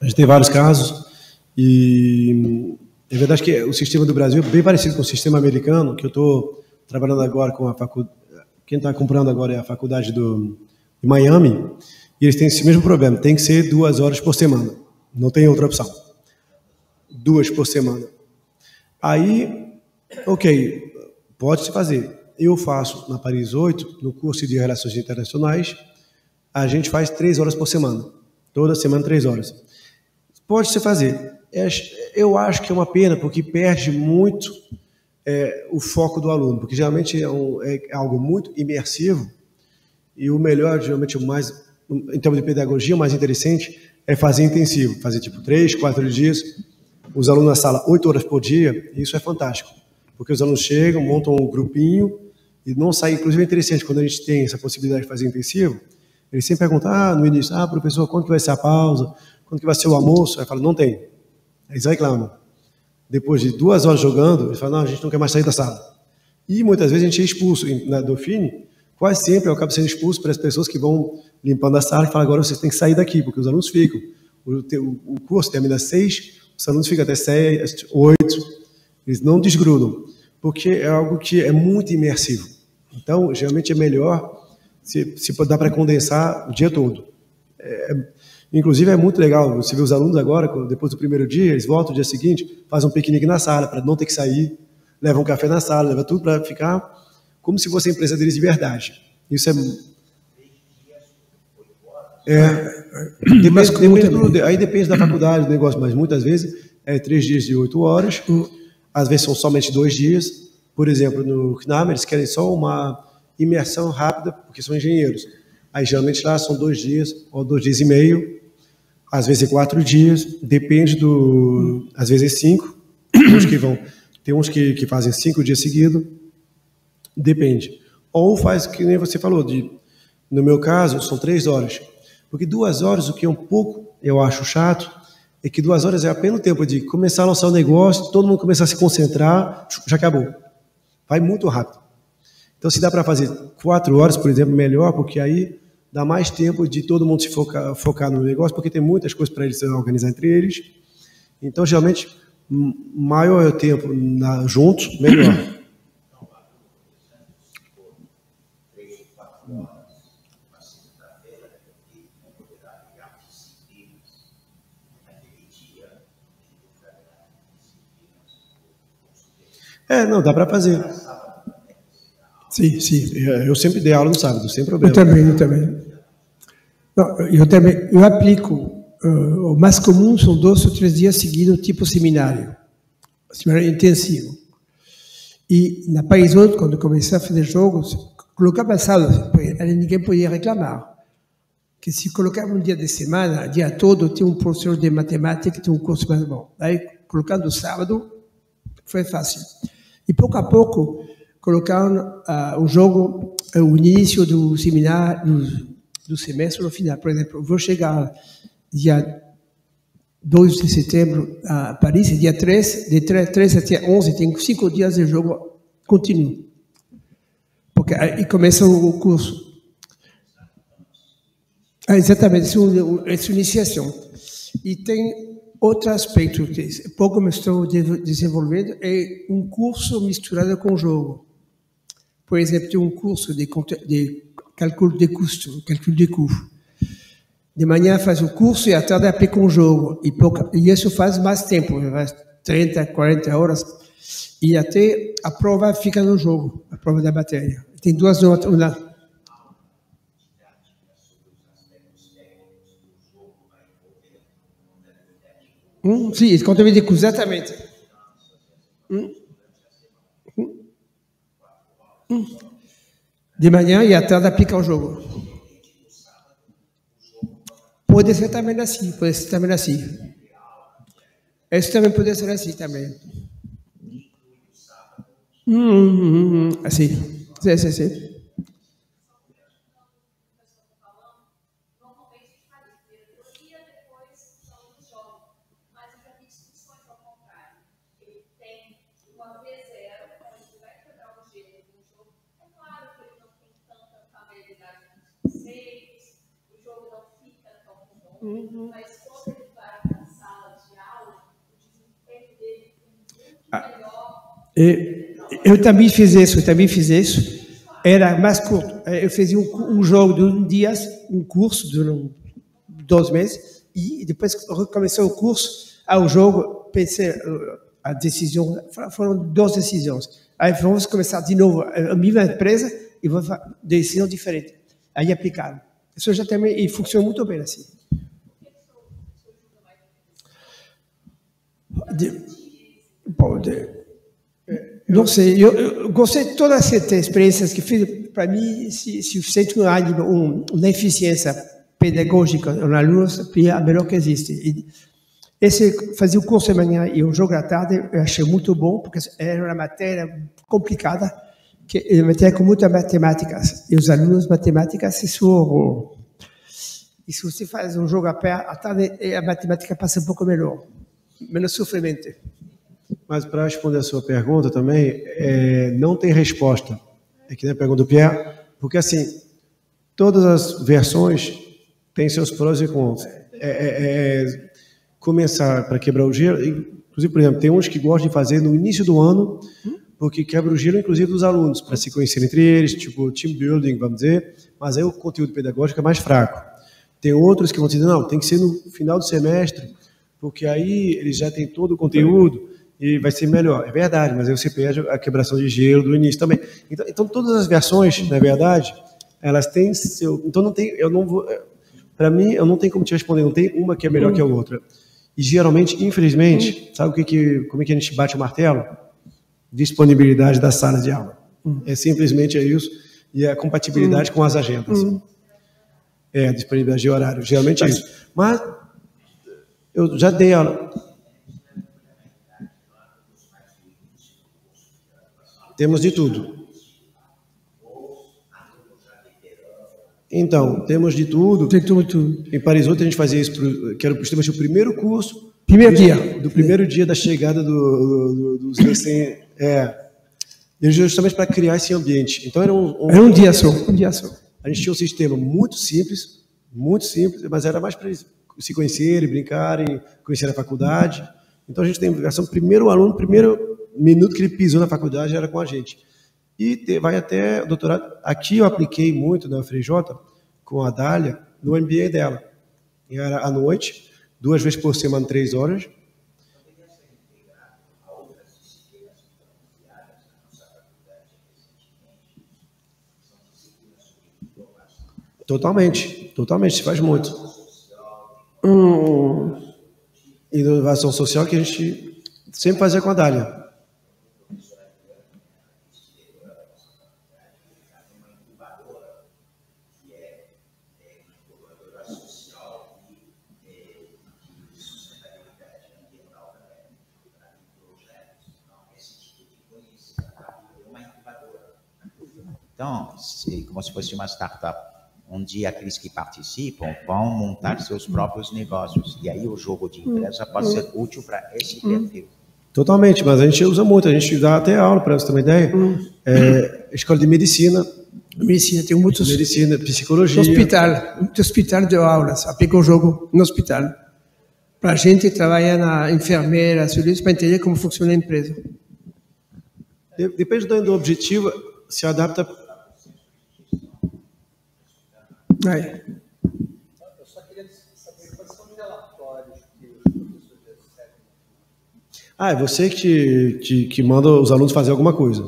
A gente tem vários casos e é verdade que o sistema do Brasil é bem parecido com o sistema americano, que eu estou trabalhando agora com a faculdade. Quem está comprando agora é a faculdade de Miami e eles têm esse mesmo problema. Tem que ser 2 horas por semana. Não tem outra opção. 2 por semana. Aí, ok, pode-se fazer. Eu faço na Paris 8, no curso de Relações Internacionais, a gente faz 3 horas por semana. Toda semana 3 horas. Pode-se fazer. Eu acho que é uma pena, porque perde muito o foco do aluno, porque geralmente é algo muito imersivo e o melhor, geralmente o mais, em termos de pedagogia, o mais interessante é fazer intensivo, fazer tipo 3, 4 dias, os alunos na sala 8 horas por dia, e isso é fantástico, porque os alunos chegam, montam um grupinho e não saem. Inclusive é interessante, quando a gente tem essa possibilidade de fazer intensivo, eles sempre perguntam no início, professor, quando que vai ser a pausa? Quando que vai ser o almoço? Aí eu falo, não tem. Eles reclamam. Depois de 2 horas jogando, eles falam, não, a gente não quer mais sair da sala. E muitas vezes a gente é expulso. Na Dauphine, quase sempre eu acabo sendo expulso para as pessoas que vão limpando a sala e falam, agora vocês têm que sair daqui, porque os alunos ficam. O curso termina às 6, os alunos ficam até 6, 8, eles não desgrudam, porque é algo que é muito imersivo. Então, geralmente é melhor se dá para condensar o dia todo. Inclusive é muito legal, você vê os alunos agora, depois do primeiro dia, eles voltam no dia seguinte, fazem um piquenique na sala, para não ter que sair, levam um café na sala, levam tudo para ficar como se fosse a empresa deles de verdade. Isso aí depende da faculdade, do negócio, mas muitas vezes é 3 dias de 8 horas, às vezes são somente 2 dias. Por exemplo, no CNAM, eles querem só uma imersão rápida, porque são engenheiros. Aí geralmente lá são 2 dias, ou 2 dias e meio, às vezes 4 dias, depende às vezes 5, tem uns que fazem 5 dias seguidos, depende. Ou faz que nem você falou, no meu caso, são 3 horas. Porque 2 horas, o que é um pouco, eu acho chato, é que 2 horas é apenas o tempo de começar a lançar o negócio, todo mundo começar a se concentrar, já acabou. Vai muito rápido. Então, se dá para fazer 4 horas, por exemplo, melhor, porque aí dá mais tempo de todo mundo se focar no negócio, porque tem muitas coisas para eles se organizar entre eles. Então, geralmente, maior é o tempo juntos, melhor. Não, dá para fazer. Sim. Eu sempre dei aula no sábado, sem problema. Eu também. Não, eu aplico. O mais comum são 2 ou 3 dias seguidos, tipo seminário intensivo. E na Paris 8, quando comecei a fazer jogos, colocava sábado, ninguém podia reclamar. Que se colocava um dia de semana, o dia todo, tinha um professor de matemática, tinha um curso mais bom. Aí, colocando sábado, foi fácil. E pouco a pouco colocaram o jogo, o início do seminário, do semestre no final. Por exemplo, eu vou chegar dia 2 de setembro a Paris, dia 3, de 3 até 11, tem 5 dias de jogo contínuo. Porque aí começa o curso. Exatamente, essa iniciação. E tem outro aspecto que pouco me estou desenvolvendo, é um curso misturado com jogo. Por exemplo, tem um curso de cálculo de custo, cálculo de custo. De manhã faz o curso e à tarde aplica um jogo. E isso faz mais tempo, faz 30, 40 horas. E até a prova fica no jogo, a prova da matéria. Tem duas notas, uma... Sim, contabilidade, exatamente. De manhã e à tarde aplica o jogo. Pode ser também assim, pode ser também assim. Isso também pode ser assim também. Assim. Sim. Mas quando ele vai para a sala de aula, o desempenho dele é muito melhor. Eu também fiz isso. Era mais curto. Eu fazia um jogo de um dia, um curso de 2 meses, e depois que recomeçou o curso, o jogo, pensei, a decisão, foram 2 decisões. Aí vamos começar de novo a mesma empresa e vou fazer decisão diferente. Aí aplicaram. Isso já também, e funciona muito bem assim. Não sei, eu gostei de todas essas experiências que fiz. Para mim, se sente uma eficiência pedagógica nos alunos, é a melhor que existe. E fazer o curso de manhã e o jogo à tarde, eu achei muito bom, porque era uma matéria complicada, que é uma matéria com muitas matemáticas. E os alunos matemáticas, isso, e se você faz um jogo à tarde, a matemática passa um pouco melhor, menos sofrimento. Mas para responder a sua pergunta também, não tem resposta. É que nem a pergunta do Pierre, porque assim, todas as versões têm seus prós e contras. Começar para quebrar o gelo, inclusive, por exemplo, tem uns que gostam de fazer no início do ano, porque quebra o gelo, inclusive, dos alunos, para se conhecerem entre eles, tipo team building, vamos dizer, mas aí o conteúdo pedagógico é mais fraco. Tem outros que vão dizer, não, tem que ser no final do semestre, porque aí eles já têm todo o conteúdo e vai ser melhor. É verdade, mas aí você perde a quebração de gelo do início também. Então todas as versões, na verdade, elas têm seu... Então não tem, eu não vou... Para mim, eu não tenho como te responder, não tem uma que é melhor que a outra. E geralmente, infelizmente, sabe como é que a gente bate o martelo? Disponibilidade da sala de aula. Simplesmente isso. E a compatibilidade com as agendas. Disponibilidade de horário. Geralmente é isso. Mas eu já dei aula. Temos de tudo. Então, temos de tudo. Tem tudo. Em Paris 8 a gente fazia isso, que era o primeiro curso. Primeiro dia. Do primeiro dia da chegada dos recém... justamente para criar esse ambiente. Então era um dia só. A gente tinha um sistema muito simples, mas era mais para eles se conhecerem, brincarem, conhecer a faculdade. Então a gente tem a versão primeiro aluno, primeiro minuto que ele pisou na faculdade era com a gente. E vai até o doutorado. Aqui eu apliquei muito na FRJ com a Dália no MBA dela. E era à noite, 2 vezes por semana, 3 horas. Totalmente, se faz muito. Inovação social que a gente sempre fazia com a Dália. Então, como se fosse uma startup, onde aqueles que participam vão montar seus próprios negócios. E aí o jogo de empresa pode ser útil para esse perfil. Totalmente, mas a gente usa muito, a gente dá até aula, para você ter uma ideia. Escola de medicina. Medicina, tem muitos... Medicina, psicologia. Muito hospital de aulas, aplica o jogo no hospital. Para a gente trabalhar na enfermeira, para entender como funciona a empresa. Depende do objetivo, se adapta... Eu só queria saber quais são os relatórios que os professores recebem. é você que manda os alunos fazer alguma coisa.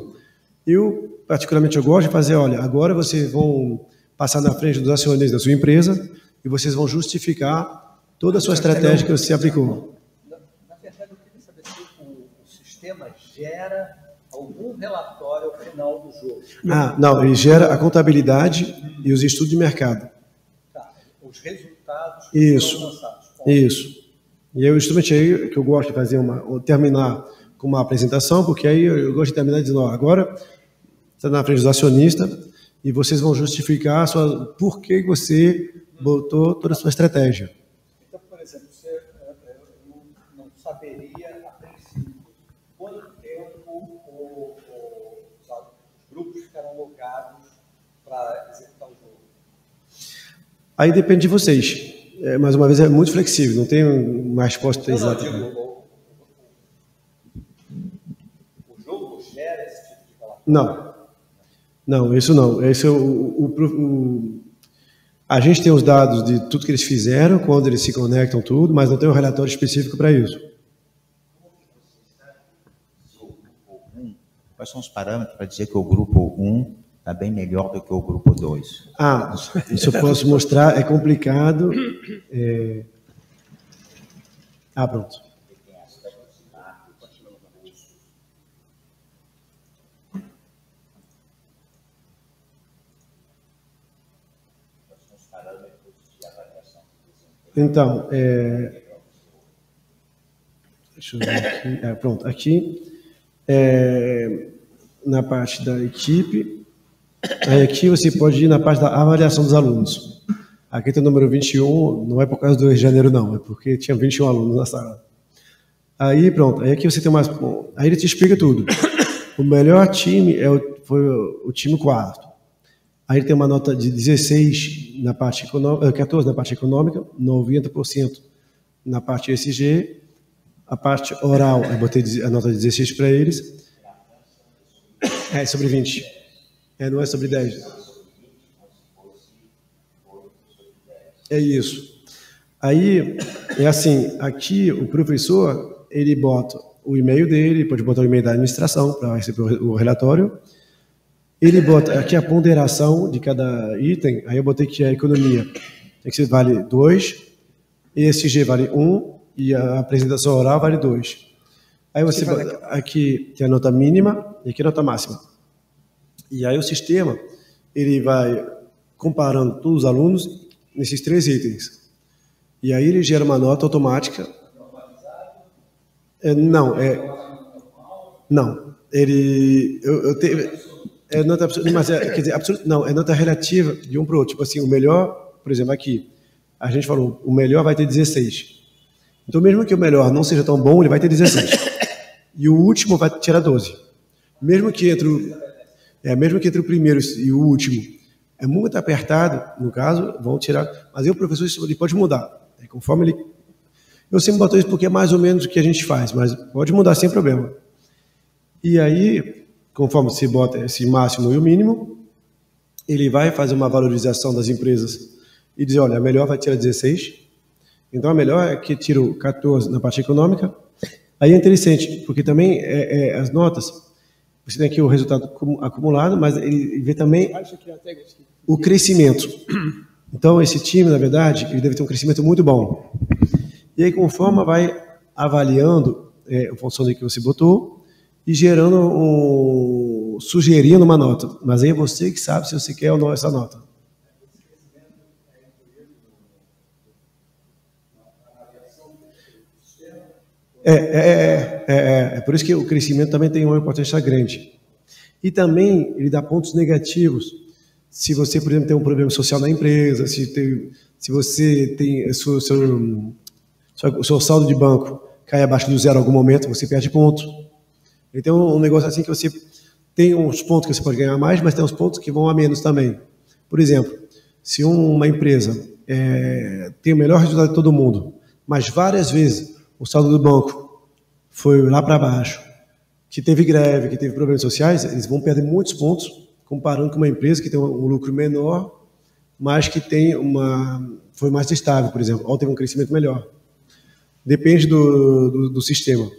Eu, particularmente, eu gosto de fazer, olha, agora vocês vão passar na frente dos acionistas da sua empresa e vocês vão justificar toda a sua estratégia que você aplicou. Na verdade, eu queria saber se o sistema gera algum relatório ao final do jogo. Não, ele gera a contabilidade e os estudos de mercado. Tá, os resultados que foram lançados. Isso. E eu, justamente aí que eu gosto de fazer terminar com uma apresentação, porque aí eu gosto de terminar dizendo, ó, agora está na frente do acionista e vocês vão justificar por que você botou toda a sua estratégia. Então, por exemplo, eu não saberia, a princípio, quanto tempo os grupos ficaram logados para executar o jogo. Aí depende de vocês. Mais uma vez, é muito flexível, não tem uma resposta exata. O jogo gera esse tipo de relatório? Não, isso não. Esse é a gente tem os dados de tudo que eles fizeram, quando eles se conectam, tudo, mas não tem um relatório específico para isso. Quais são os parâmetros para dizer que o grupo 1 está bem melhor do que o grupo 2? Isso eu posso mostrar, é complicado. Pronto. Então, deixa eu ver aqui. Pronto, aqui, na parte da equipe, aí aqui você pode ir na parte da avaliação dos alunos. Aqui tem o número 21, não é por causa do Rio de Janeiro, não, é porque tinha 21 alunos na sala. Aí, pronto, aí aqui você tem mais. Aí ele te explica tudo. O melhor time foi o time quarto. Aí ele tem uma nota de 16 na parte econômica, 14 na parte econômica, 90% na parte ESG, a parte oral, eu botei a nota de 16 para eles. É sobre 20. Não é sobre 10. É isso. Aí, é assim, aqui o professor, ele bota o e-mail dele, pode botar o e-mail da administração para receber o relatório. Ele bota aqui a ponderação de cada item, aí eu botei que a economia tem que ser vale 2, ESG vale 1 e a apresentação oral vale 2. Aí você bota, aqui tem a nota mínima e aqui a nota máxima. E aí o sistema, ele vai comparando todos os alunos nesses 3 itens. E aí ele gera uma nota automática. Não, ele... É nota absoluta, mas quer dizer, absoluta, não, é nota relativa de um para o outro. Tipo assim, o melhor, por exemplo, aqui, a gente falou, o melhor vai ter 16. Então, mesmo que o melhor não seja tão bom, ele vai ter 16. E o último vai tirar 12. Mesmo que entre o primeiro e o último é muito apertado, no caso, vão tirar. Mas aí o professor ele pode mudar. Conforme ele. Eu sempre boto isso porque é mais ou menos o que a gente faz, mas pode mudar sem problema. E aí, conforme você bota esse máximo e o mínimo, ele vai fazer uma valorização das empresas e dizer, olha, a melhor vai tirar 16. Então, a melhor é que tira o 14 na parte econômica. Aí é interessante, porque também as notas, você tem aqui o resultado acumulado, mas ele vê também o crescimento. Então, esse time, na verdade, ele deve ter um crescimento muito bom. E aí, conforme vai avaliando a função que você botou e gerando sugerindo uma nota. Mas aí é você que sabe se você quer ou não essa nota. É por isso que o crescimento também tem uma importância grande. E também ele dá pontos negativos. Se você, por exemplo, tem um problema social na empresa, se você tem o seu saldo de banco cai abaixo do zero em algum momento, você perde ponto. Então, um negócio assim que você tem uns pontos que você pode ganhar mais, mas tem uns pontos que vão a menos também. Por exemplo, se uma empresa tem o melhor resultado de todo mundo, mas várias vezes o saldo do banco foi lá para baixo, que teve greve, que teve problemas sociais, eles vão perder muitos pontos comparando com uma empresa que tem um lucro menor, mas que foi mais estável, por exemplo, ou teve um crescimento melhor. Depende do sistema.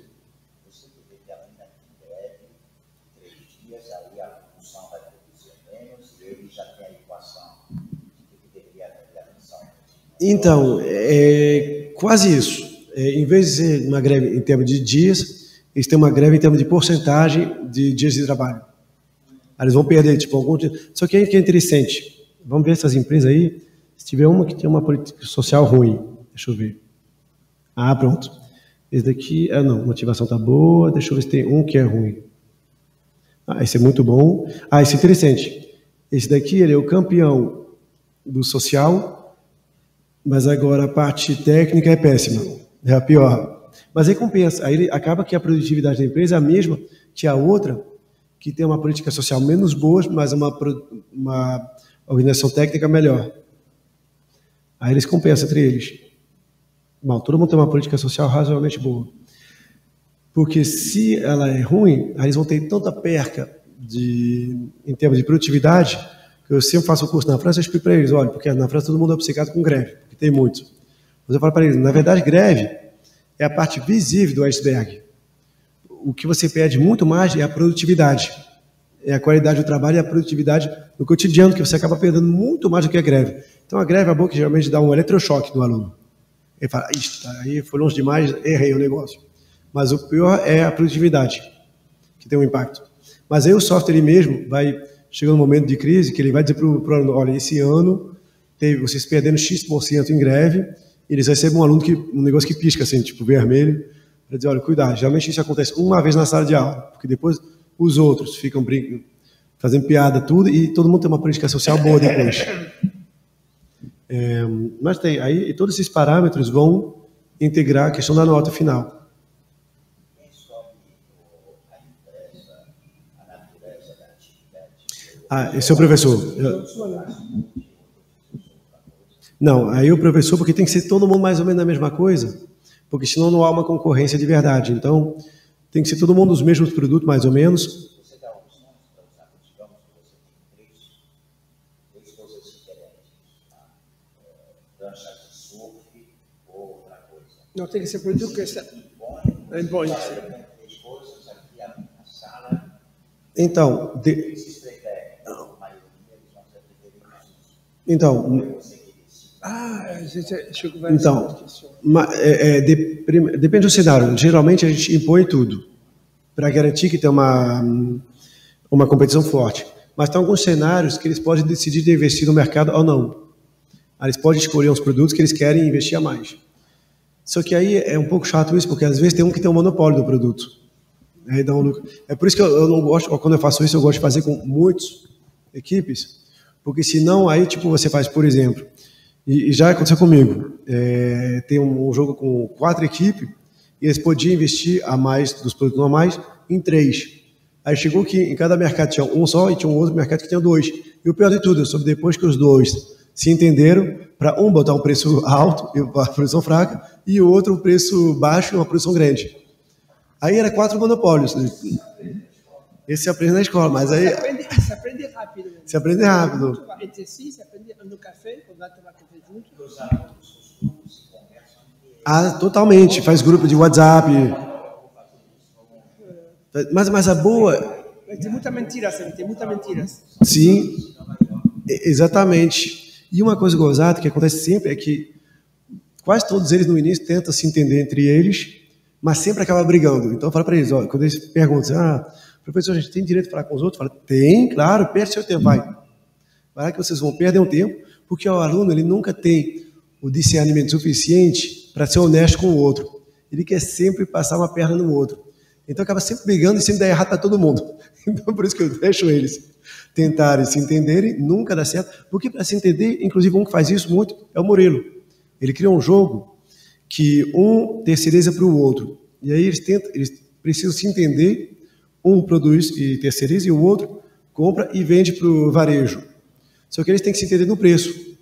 Então, é quase isso. Em vez de ser uma greve em termos de dias, eles têm uma greve em termos de porcentagem de dias de trabalho. Aí eles vão perder, tipo, algum dia. Só que aí que é interessante. Vamos ver essas empresas aí. Se tiver uma que tem uma política social ruim, deixa eu ver. Ah, pronto. Esse daqui, não, motivação tá boa. Deixa eu ver se tem um que é ruim. Ah, esse é muito bom. Ah, esse é interessante. Esse daqui, ele é o campeão do social, mas agora a parte técnica é péssima. É a pior. Mas aí compensa. Aí acaba que a produtividade da empresa é a mesma que a outra, que tem uma política social menos boa, mas uma organização técnica melhor. Aí eles compensam entre eles. Bom, todo mundo tem uma política social razoavelmente boa. Porque se ela é ruim, aí eles vão ter tanta perca em termos de produtividade, que eu sempre faço o curso na França e explico para eles, olha, porque na França todo mundo é obcecado com greve, porque tem muito. Mas eu falo para eles, na verdade, greve é a parte visível do iceberg. O que você perde muito mais é a produtividade. É a qualidade do trabalho e a produtividade no cotidiano, que você acaba perdendo muito mais do que a greve. Então, a greve é boa que geralmente dá um eletrochoque no aluno. Ele fala, aí foi longe demais, errei o negócio. Mas o pior é a produtividade, que tem um impacto. Mas aí o software ele mesmo vai chegar um momento de crise que ele vai dizer para o aluno, olha, esse ano vocês perderam X% em greve, e eles recebem um negócio que pisca, assim, tipo vermelho, para dizer, olha, cuidado, geralmente isso acontece uma vez na sala de aula, porque depois os outros ficam brincando, fazendo piada, tudo, e todo mundo tem uma política social boa depois. Mas tem, aí e todos esses parâmetros vão integrar a questão da nota final. Esse é o professor. Não, aí o professor, porque tem que ser todo mundo mais ou menos a mesma coisa, porque senão não há uma concorrência de verdade. Então, tem que ser todo mundo os mesmos produtos, mais ou menos. Você dá opções para usar, digamos que você tem três coisas diferentes, prancha de surf ou outra coisa. Não, tem que ser produto que é bom. Três coisas aqui na sala. Então, depende do cenário. Geralmente a gente impõe tudo para garantir que tem uma competição forte. Mas tem alguns cenários que eles podem decidir de investir no mercado ou não. Aí eles podem escolher uns produtos que eles querem investir a mais. Só que aí é um pouco chato isso, porque às vezes tem um que tem um monopólio do produto. Aí dá um lucro. É por isso que eu não gosto, quando eu faço isso, eu gosto de fazer com muitas equipes, porque senão aí tipo você faz, por exemplo, e já aconteceu comigo, tem um jogo com 4 equipes e eles podiam investir a mais dos produtos normais em 3. Aí chegou que em cada mercado tinha um só e tinha um outro mercado que tinha 2. E o pior de tudo, eu soube depois que os dois se entenderam para um botar um preço alto e uma produção fraca e o outro um preço baixo e uma produção grande. Aí era 4 monopólios. Esse se aprende na escola, mas aí... Se aprende rápido. Se aprende rápido. Entre si, se aprende no café, quando vai tomar café junto. Totalmente. Faz grupo de WhatsApp. Mas a boa... Tem muita mentira, tem muita mentira. Sim, exatamente. E uma coisa gozada que acontece sempre é que quase todos eles no início tentam se entender entre eles, mas sempre acaba brigando. Então fala para eles, ó, quando eles perguntam, professor, a gente tem direito de falar com os outros? Fala, tem, claro, perde seu tempo, vai lá que vocês vão perder um tempo, porque o aluno ele nunca tem o discernimento suficiente para ser honesto com o outro. Ele quer sempre passar uma perna no outro. Então acaba sempre brigando e sempre dá errado para todo mundo. Então por isso que eu deixo eles tentarem se entenderem, nunca dá certo, porque para se entender, inclusive um que faz isso muito é o Murilo. Ele criou um jogo que um terceiriza para o outro, e aí eles precisam se entender, um produz e terceiriza e o outro compra e vende para o varejo. Só que eles têm que se entender no preço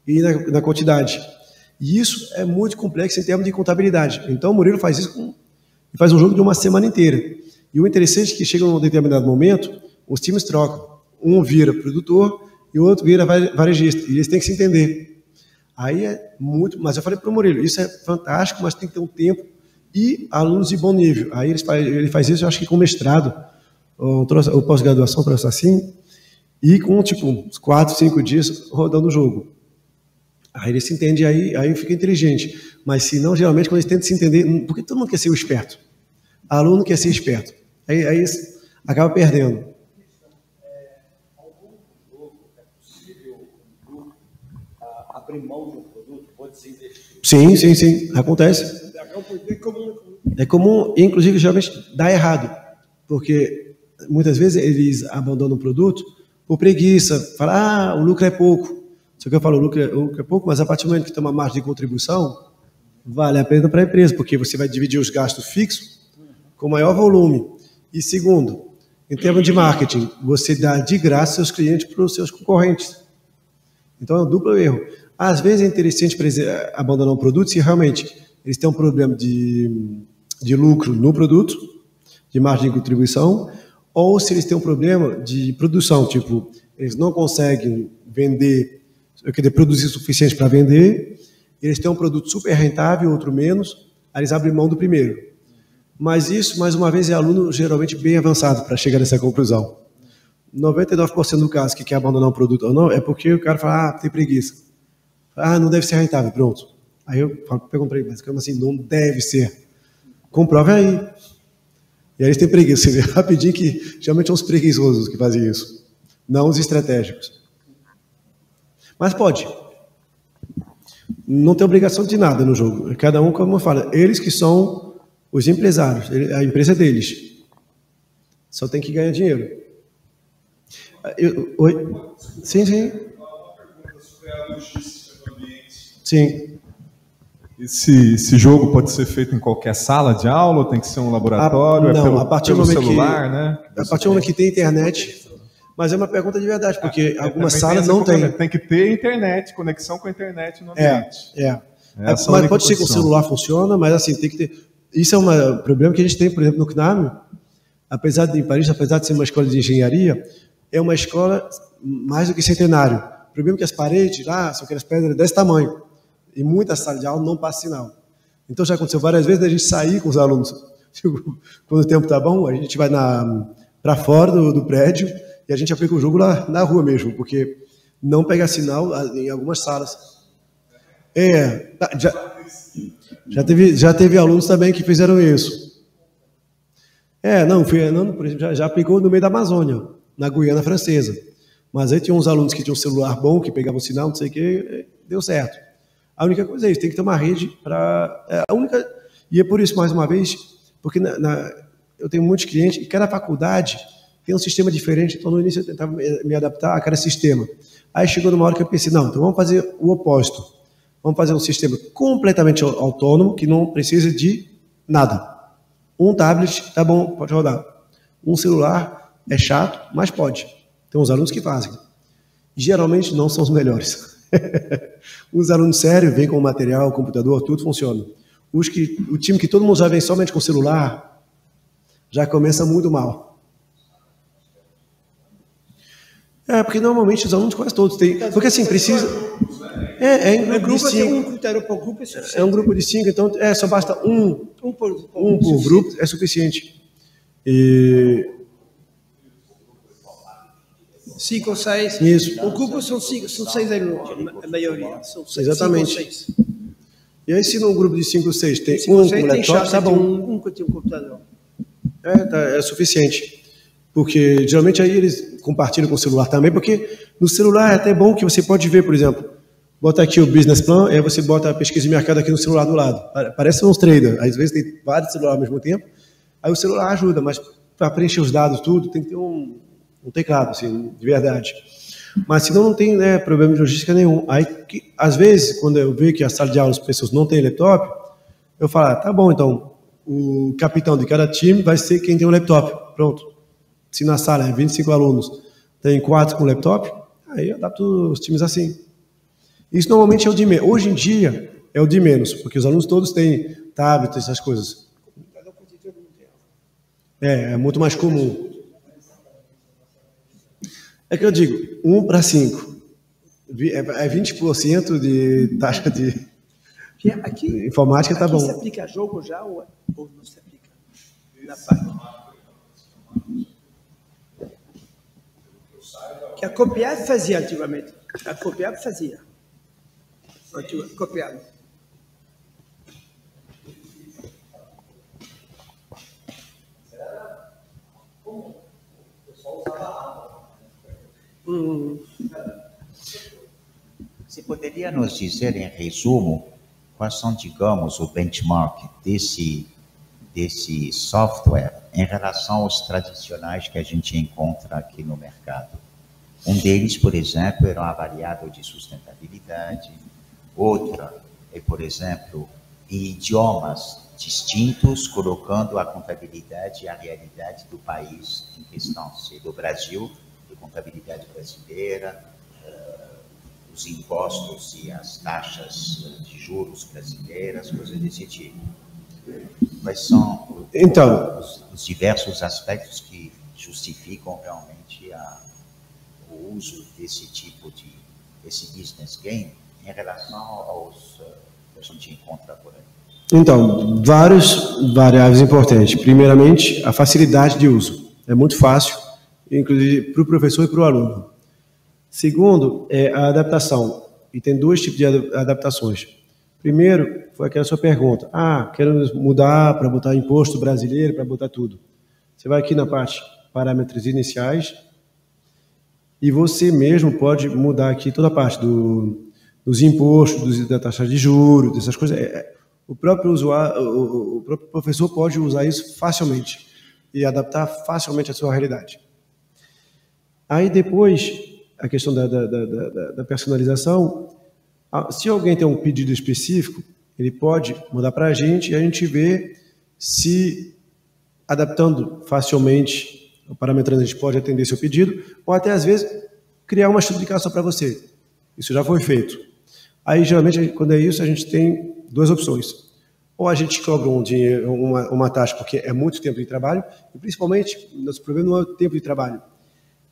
e na quantidade. E isso é muito complexo em termos de contabilidade. Então o Murilo faz isso faz um jogo de uma semana inteira. E o interessante é que chega num determinado momento, os times trocam. Um vira produtor e o outro vira varejista. E eles têm que se entender. Aí é muito... Mas eu falei para o Murilo, isso é fantástico, mas tem que ter um tempo e alunos de bom nível. Aí ele faz isso, eu acho que com mestrado, ou pós-graduação trouxe assim, e com tipo uns 4, 5 dias rodando o jogo. Aí ele se entende, aí fica inteligente. Mas se não, geralmente, quando eles tentam se entender, porque todo mundo quer ser o esperto. Aluno quer ser esperto. Aí acaba perdendo. Algum jogo é possível um grupo abrir mão de um produto, pode ser investido? Sim. Acontece. É comum, inclusive, geralmente dá errado. Porque muitas vezes eles abandonam o produto por preguiça. Falam, o lucro é pouco. Só que eu falo, o lucro é pouco, mas a partir do momento que tem uma margem de contribuição, vale a pena para a empresa, porque você vai dividir os gastos fixos com maior volume. E segundo, em termos de marketing, você dá de graça seus clientes para os seus concorrentes. Então é um duplo erro. Às vezes é interessante abandonar um produto se realmente eles têm um problema de lucro no produto, de margem de contribuição, ou se eles têm um problema de produção, tipo, eles não conseguem produzir o suficiente para vender, eles têm um produto super rentável, outro menos, aí eles abrem mão do primeiro. Mas isso, mais uma vez, é aluno geralmente bem avançado para chegar nessa conclusão. 99% do caso que quer abandonar um produto ou não, é porque o cara fala, tem preguiça. Não deve ser rentável, pronto. Aí eu pergunto para ele, mas como assim, não deve ser? Comprova aí. E aí eles têm preguiça. Você vê rapidinho que geralmente são os preguiçosos que fazem isso, não os estratégicos. Mas pode. Não tem obrigação de nada no jogo. Cada um, como eu falo, eles que são os empresários, a empresa é deles. Só tem que ganhar dinheiro. Oi? Sim. Uma pergunta sobre a logística do ambiente. Sim. Esse jogo pode ser feito em qualquer sala de aula, ou tem que ser um laboratório? Não, a partir do momento celular, né? A partir do momento que tem internet. Mas é uma pergunta de verdade, porque algumas salas não tem. Tem que ter internet, conexão com a internet no ambiente. Mas pode ser que o celular funciona, mas assim, tem que ter. Isso é um problema que a gente tem, por exemplo, no CNAM, apesar de ser uma escola de engenharia, é uma escola mais do que centenário. O problema é que as paredes lá são aquelas pedras desse tamanho. E muitas salas de aula não passa sinal. Então já aconteceu várias vezes a gente sair com os alunos. Quando o tempo está bom, a gente vai para fora do prédio e a gente aplica o jogo lá na rua mesmo, porque não pega sinal em algumas salas. Já teve alunos também que fizeram isso. Por exemplo, já aplicou no meio da Amazônia, na Guiana Francesa. Mas aí tinha uns alunos que tinham um celular bom, que pegavam sinal, não sei o que, deu certo. A única coisa é isso, tem que ter uma rede para... E é por isso, mais uma vez, porque eu tenho muitos clientes, e cada faculdade tem um sistema diferente, então no início eu tentava me adaptar a cada sistema. Aí chegou numa hora que eu pensei, então vamos fazer o oposto. Vamos fazer um sistema completamente autônomo, que não precisa de nada. Um tablet, tá bom, pode rodar. Um celular é chato, mas pode. Tem uns alunos que fazem. Geralmente não são os melhores. Os alunos sérios vêm com material, computador, tudo funciona. O time que todo mundo já vem somente com celular, já começa muito mal. Porque normalmente os alunos quase todos têm. Porque assim, precisa... em grupo de 5. Um computador por grupo é suficiente. É um grupo de 5, então só basta um por grupo, é suficiente. 5 ou 6. Isso. O grupo são 6 alunos, a maioria. São 6, Exatamente. 5 ou 6. E aí, se num grupo de 5 ou 6 tem um com laptop, tá bom. Um que tem um computador. É suficiente. Porque geralmente aí eles compartilham com o celular também, porque no celular é até bom que você pode ver, por exemplo, bota aqui o business plan, aí você bota a pesquisa de mercado aqui no celular do lado. Parece uns traders, às vezes tem vários celulares ao mesmo tempo, aí o celular ajuda, mas para preencher os dados tudo, tem que ter um teclado, assim, de verdade. Mas senão não tem problema de logística nenhum. Aí, às vezes, quando eu vejo que a sala de aula as pessoas não têm laptop, eu falo, tá bom, então, o capitão de cada time vai ser quem tem um laptop. Pronto. Se na sala é 25 alunos, tem 4 com laptop, aí eu adapto os times assim. Isso normalmente é o de menos. Hoje em dia é o de menos, porque os alunos todos têm tablet, essas coisas. É muito mais comum. É que eu digo, 1 para 5. É 20% de taxa de informática, tá bom. Aqui se aplica jogo já ou não se aplica? Na parte. Que a Copiap fazia antigamente. A Copiap fazia. Copiado. Você poderia nos dizer, em resumo, quais são, digamos, o benchmark desse software em relação aos tradicionais que a gente encontra aqui no mercado? Um deles, por exemplo, era uma variável de sustentabilidade. Outra é, por exemplo, idiomas distintos, colocando a contabilidade e a realidade do país em questão, se do Brasil, de contabilidade brasileira, os impostos e as taxas de juros brasileiras, coisas desse tipo. Quais são os diversos aspectos que justificam realmente o uso desse tipo esse business game em relação aos que a gente encontra por aí? Então, várias variáveis importantes. Primeiramente, a facilidade de uso. É muito fácil, inclusive para o professor e para o aluno. Segundo, é a adaptação. E tem dois tipos de adaptações. Primeiro, foi aquela sua pergunta. Quero mudar para botar imposto brasileiro, para botar tudo. Você vai aqui na parte parâmetros iniciais e você mesmo pode mudar aqui toda a parte dos impostos, da taxa de juros, dessas coisas. O próprio usuário, o próprio professor pode usar isso facilmente e adaptar facilmente à sua realidade. Aí depois, a questão da personalização, se alguém tem um pedido específico, ele pode mudar para a gente e a gente vê se, adaptando facilmente, o parametrando, a gente pode atender seu pedido, ou até, às vezes, criar uma explicação para você. Isso já foi feito. Aí, geralmente, quando é isso, a gente tem duas opções. Ou a gente cobra uma taxa, porque é muito tempo de trabalho, e, principalmente, nosso problema não é o tempo de trabalho,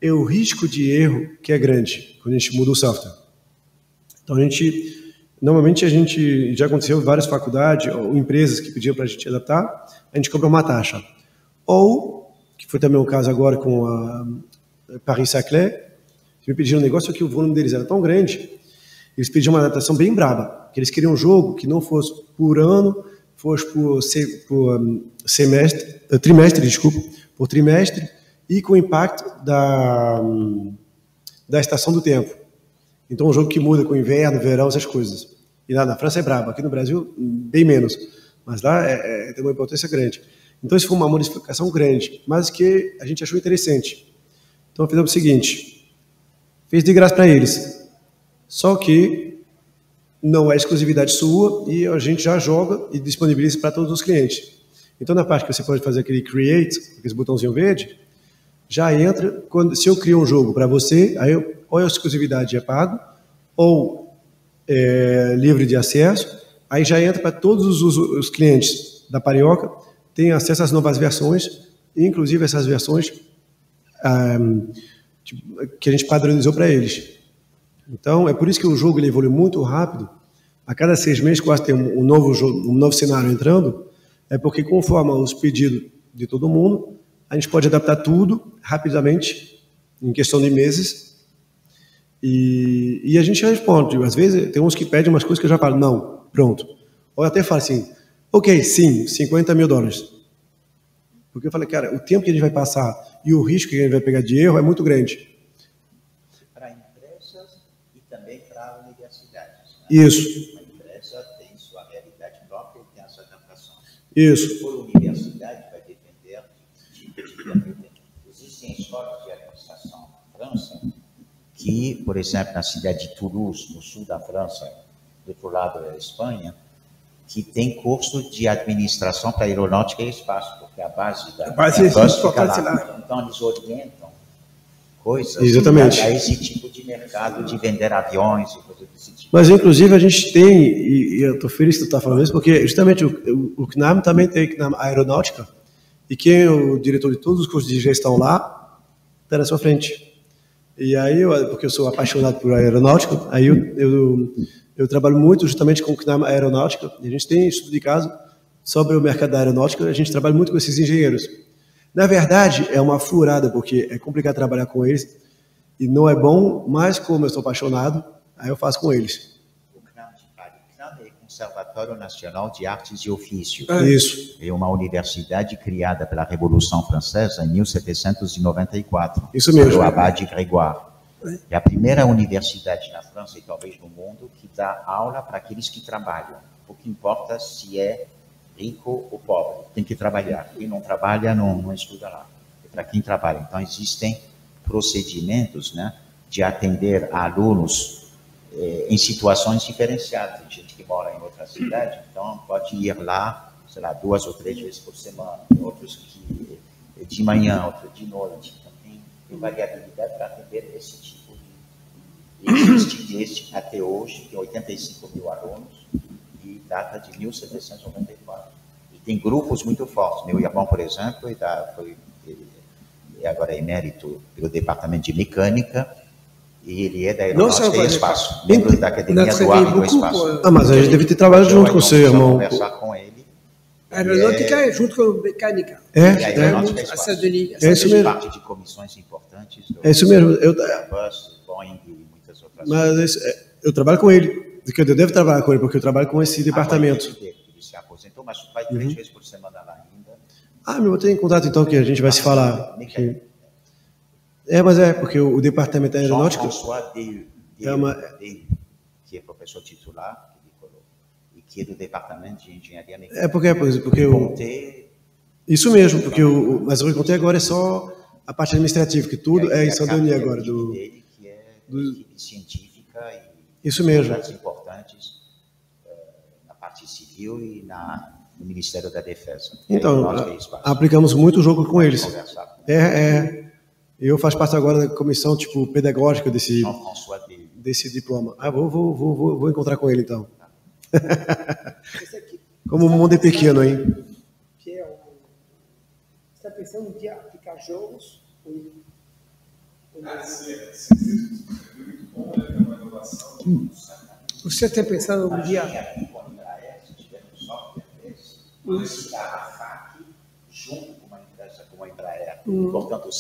é o risco de erro que é grande quando a gente muda o software. Então, normalmente a gente, já aconteceu em várias faculdades ou empresas que pediam para a gente adaptar, a gente cobra uma taxa. Ou, que foi também o caso agora com a Paris-Saclay, que me pediram um negócio que o volume deles era tão grande, eles pediam uma adaptação bem braba, que eles queriam um jogo que não fosse por ano, fosse por trimestre, e com o impacto da estação do tempo. Então, um jogo que muda com o inverno, verão, essas coisas. E lá na França é brabo, aqui no Brasil, bem menos. Mas lá tem uma importância grande. Então, isso foi uma modificação grande, mas que a gente achou interessante. Então, fizemos o seguinte, fez de graça para eles. Só que não é exclusividade sua e a gente já joga e disponibiliza para todos os clientes. Então, na parte que você pode fazer aquele create, aquele botãozinho verde, já entra, se eu crio um jogo para você, aí ou a exclusividade é pago, ou livre de acesso, aí já entra para todos os clientes da Parioca, tem acesso às novas versões, inclusive essas versões que a gente padronizou para eles. Então, é por isso que o jogo ele evolui muito rápido, a cada 6 meses quase tem um novo cenário entrando, é porque conforme os pedidos de todo mundo, a gente pode adaptar tudo rapidamente, em questão de meses, e a gente responde. Às vezes, tem uns que pedem umas coisas que eu já falo, não, pronto. Ou eu até falo assim, ok, sim, $50 mil. Porque eu falei, cara, o tempo que a gente vai passar e o risco que a gente vai pegar de erro é muito grande. Para empresas e também para universidades. Né? Isso. A empresa tem sua realidade própria e tem as adaptações. Isso. Por universidade, vai depender do tipo de aprendizagem. Existem escolas de administração na França que, por exemplo, na cidade de Toulouse, no sul da França, do outro lado da Espanha, que tem curso de administração para aeronáutica e espaço, porque a base da fica lá. Então, eles orientam coisas a esse tipo de mercado de vender aviões e coisas desse tipo. Mas, inclusive, a gente tem, e eu estou feliz que tu está falando isso, porque justamente o CNAM também tem CNAM Aeronáutica, e quem é o diretor de todos os cursos de gestão lá está na sua frente. E aí, porque eu sou apaixonado por aeronáutica, aí eu trabalho muito justamente com o CNAM Aeronáutica, e a gente tem estudo de caso sobre o mercado da aeronáutica, a gente trabalha muito com esses engenheiros. Na verdade, é uma furada, porque é complicado trabalhar com eles, e não é bom, mas como eu sou apaixonado, aí eu faço com eles. O CNAM de Conservatório Nacional de Artes e Ofícios. Isso. É uma universidade criada pela Revolução Francesa em 1794. Isso mesmo. Pelo Abade Grégoire. É a primeira universidade na França e talvez no mundo que dá aula para aqueles que trabalham. Pouco importa se é rico ou pobre, tem que trabalhar. Quem não trabalha não estuda lá. É para quem trabalha. Então existem procedimentos, né, de atender a alunos em situações diferenciadas. Tem gente que mora em outra cidade, então pode ir lá, sei lá, 2 ou 3 vezes por semana. Tem outros que de manhã, outros de noite. Então tem variabilidade para atender esse tipo de... Existe até hoje, tem 85 mil alunos e data de 1794. E tem grupos muito fortes. Meu irmão, por exemplo, agora é emérito pelo departamento de mecânica, e ele é da Aeronáutica e Espaço, membro da Academia do Ar e do Espaço. Mas a gente deve ter trabalhado junto com o seu irmão. Conversar com ele. Aeronáutica é junto com mecânica. Aeronáutica e Espaço. É isso mesmo. Parte de comissões importantes. É isso mesmo. Airbus, Boeing e muitas outras. Mas eu trabalho com ele. Eu devo trabalhar com ele, porque eu trabalho com esse departamento. Ele se aposentou, mas vai 3 vezes por semana lá ainda. Eu vou ter em contato então, que a gente vai se falar. Mas porque o departamento aeronáutico... Jean-François Dale, que é professor titular, e que é do departamento de engenharia mecânica. Porque isso mesmo, mas o que eu contei agora é só a parte administrativa, que tudo é em Saint-Denis agora. Dele, que é equipe científica e isso mesmo. projetos importantes na parte civil e no Ministério da Defesa. Então, aplicamos muito o jogo com eles. Eu faço parte agora da comissão pedagógica desse diploma. Vou encontrar com ele então. Como o mundo é pequeno, hein? Você está pensando em aplicar jogos? Você está pensando um dia? Junto com uma empresa como a Embraer, portanto,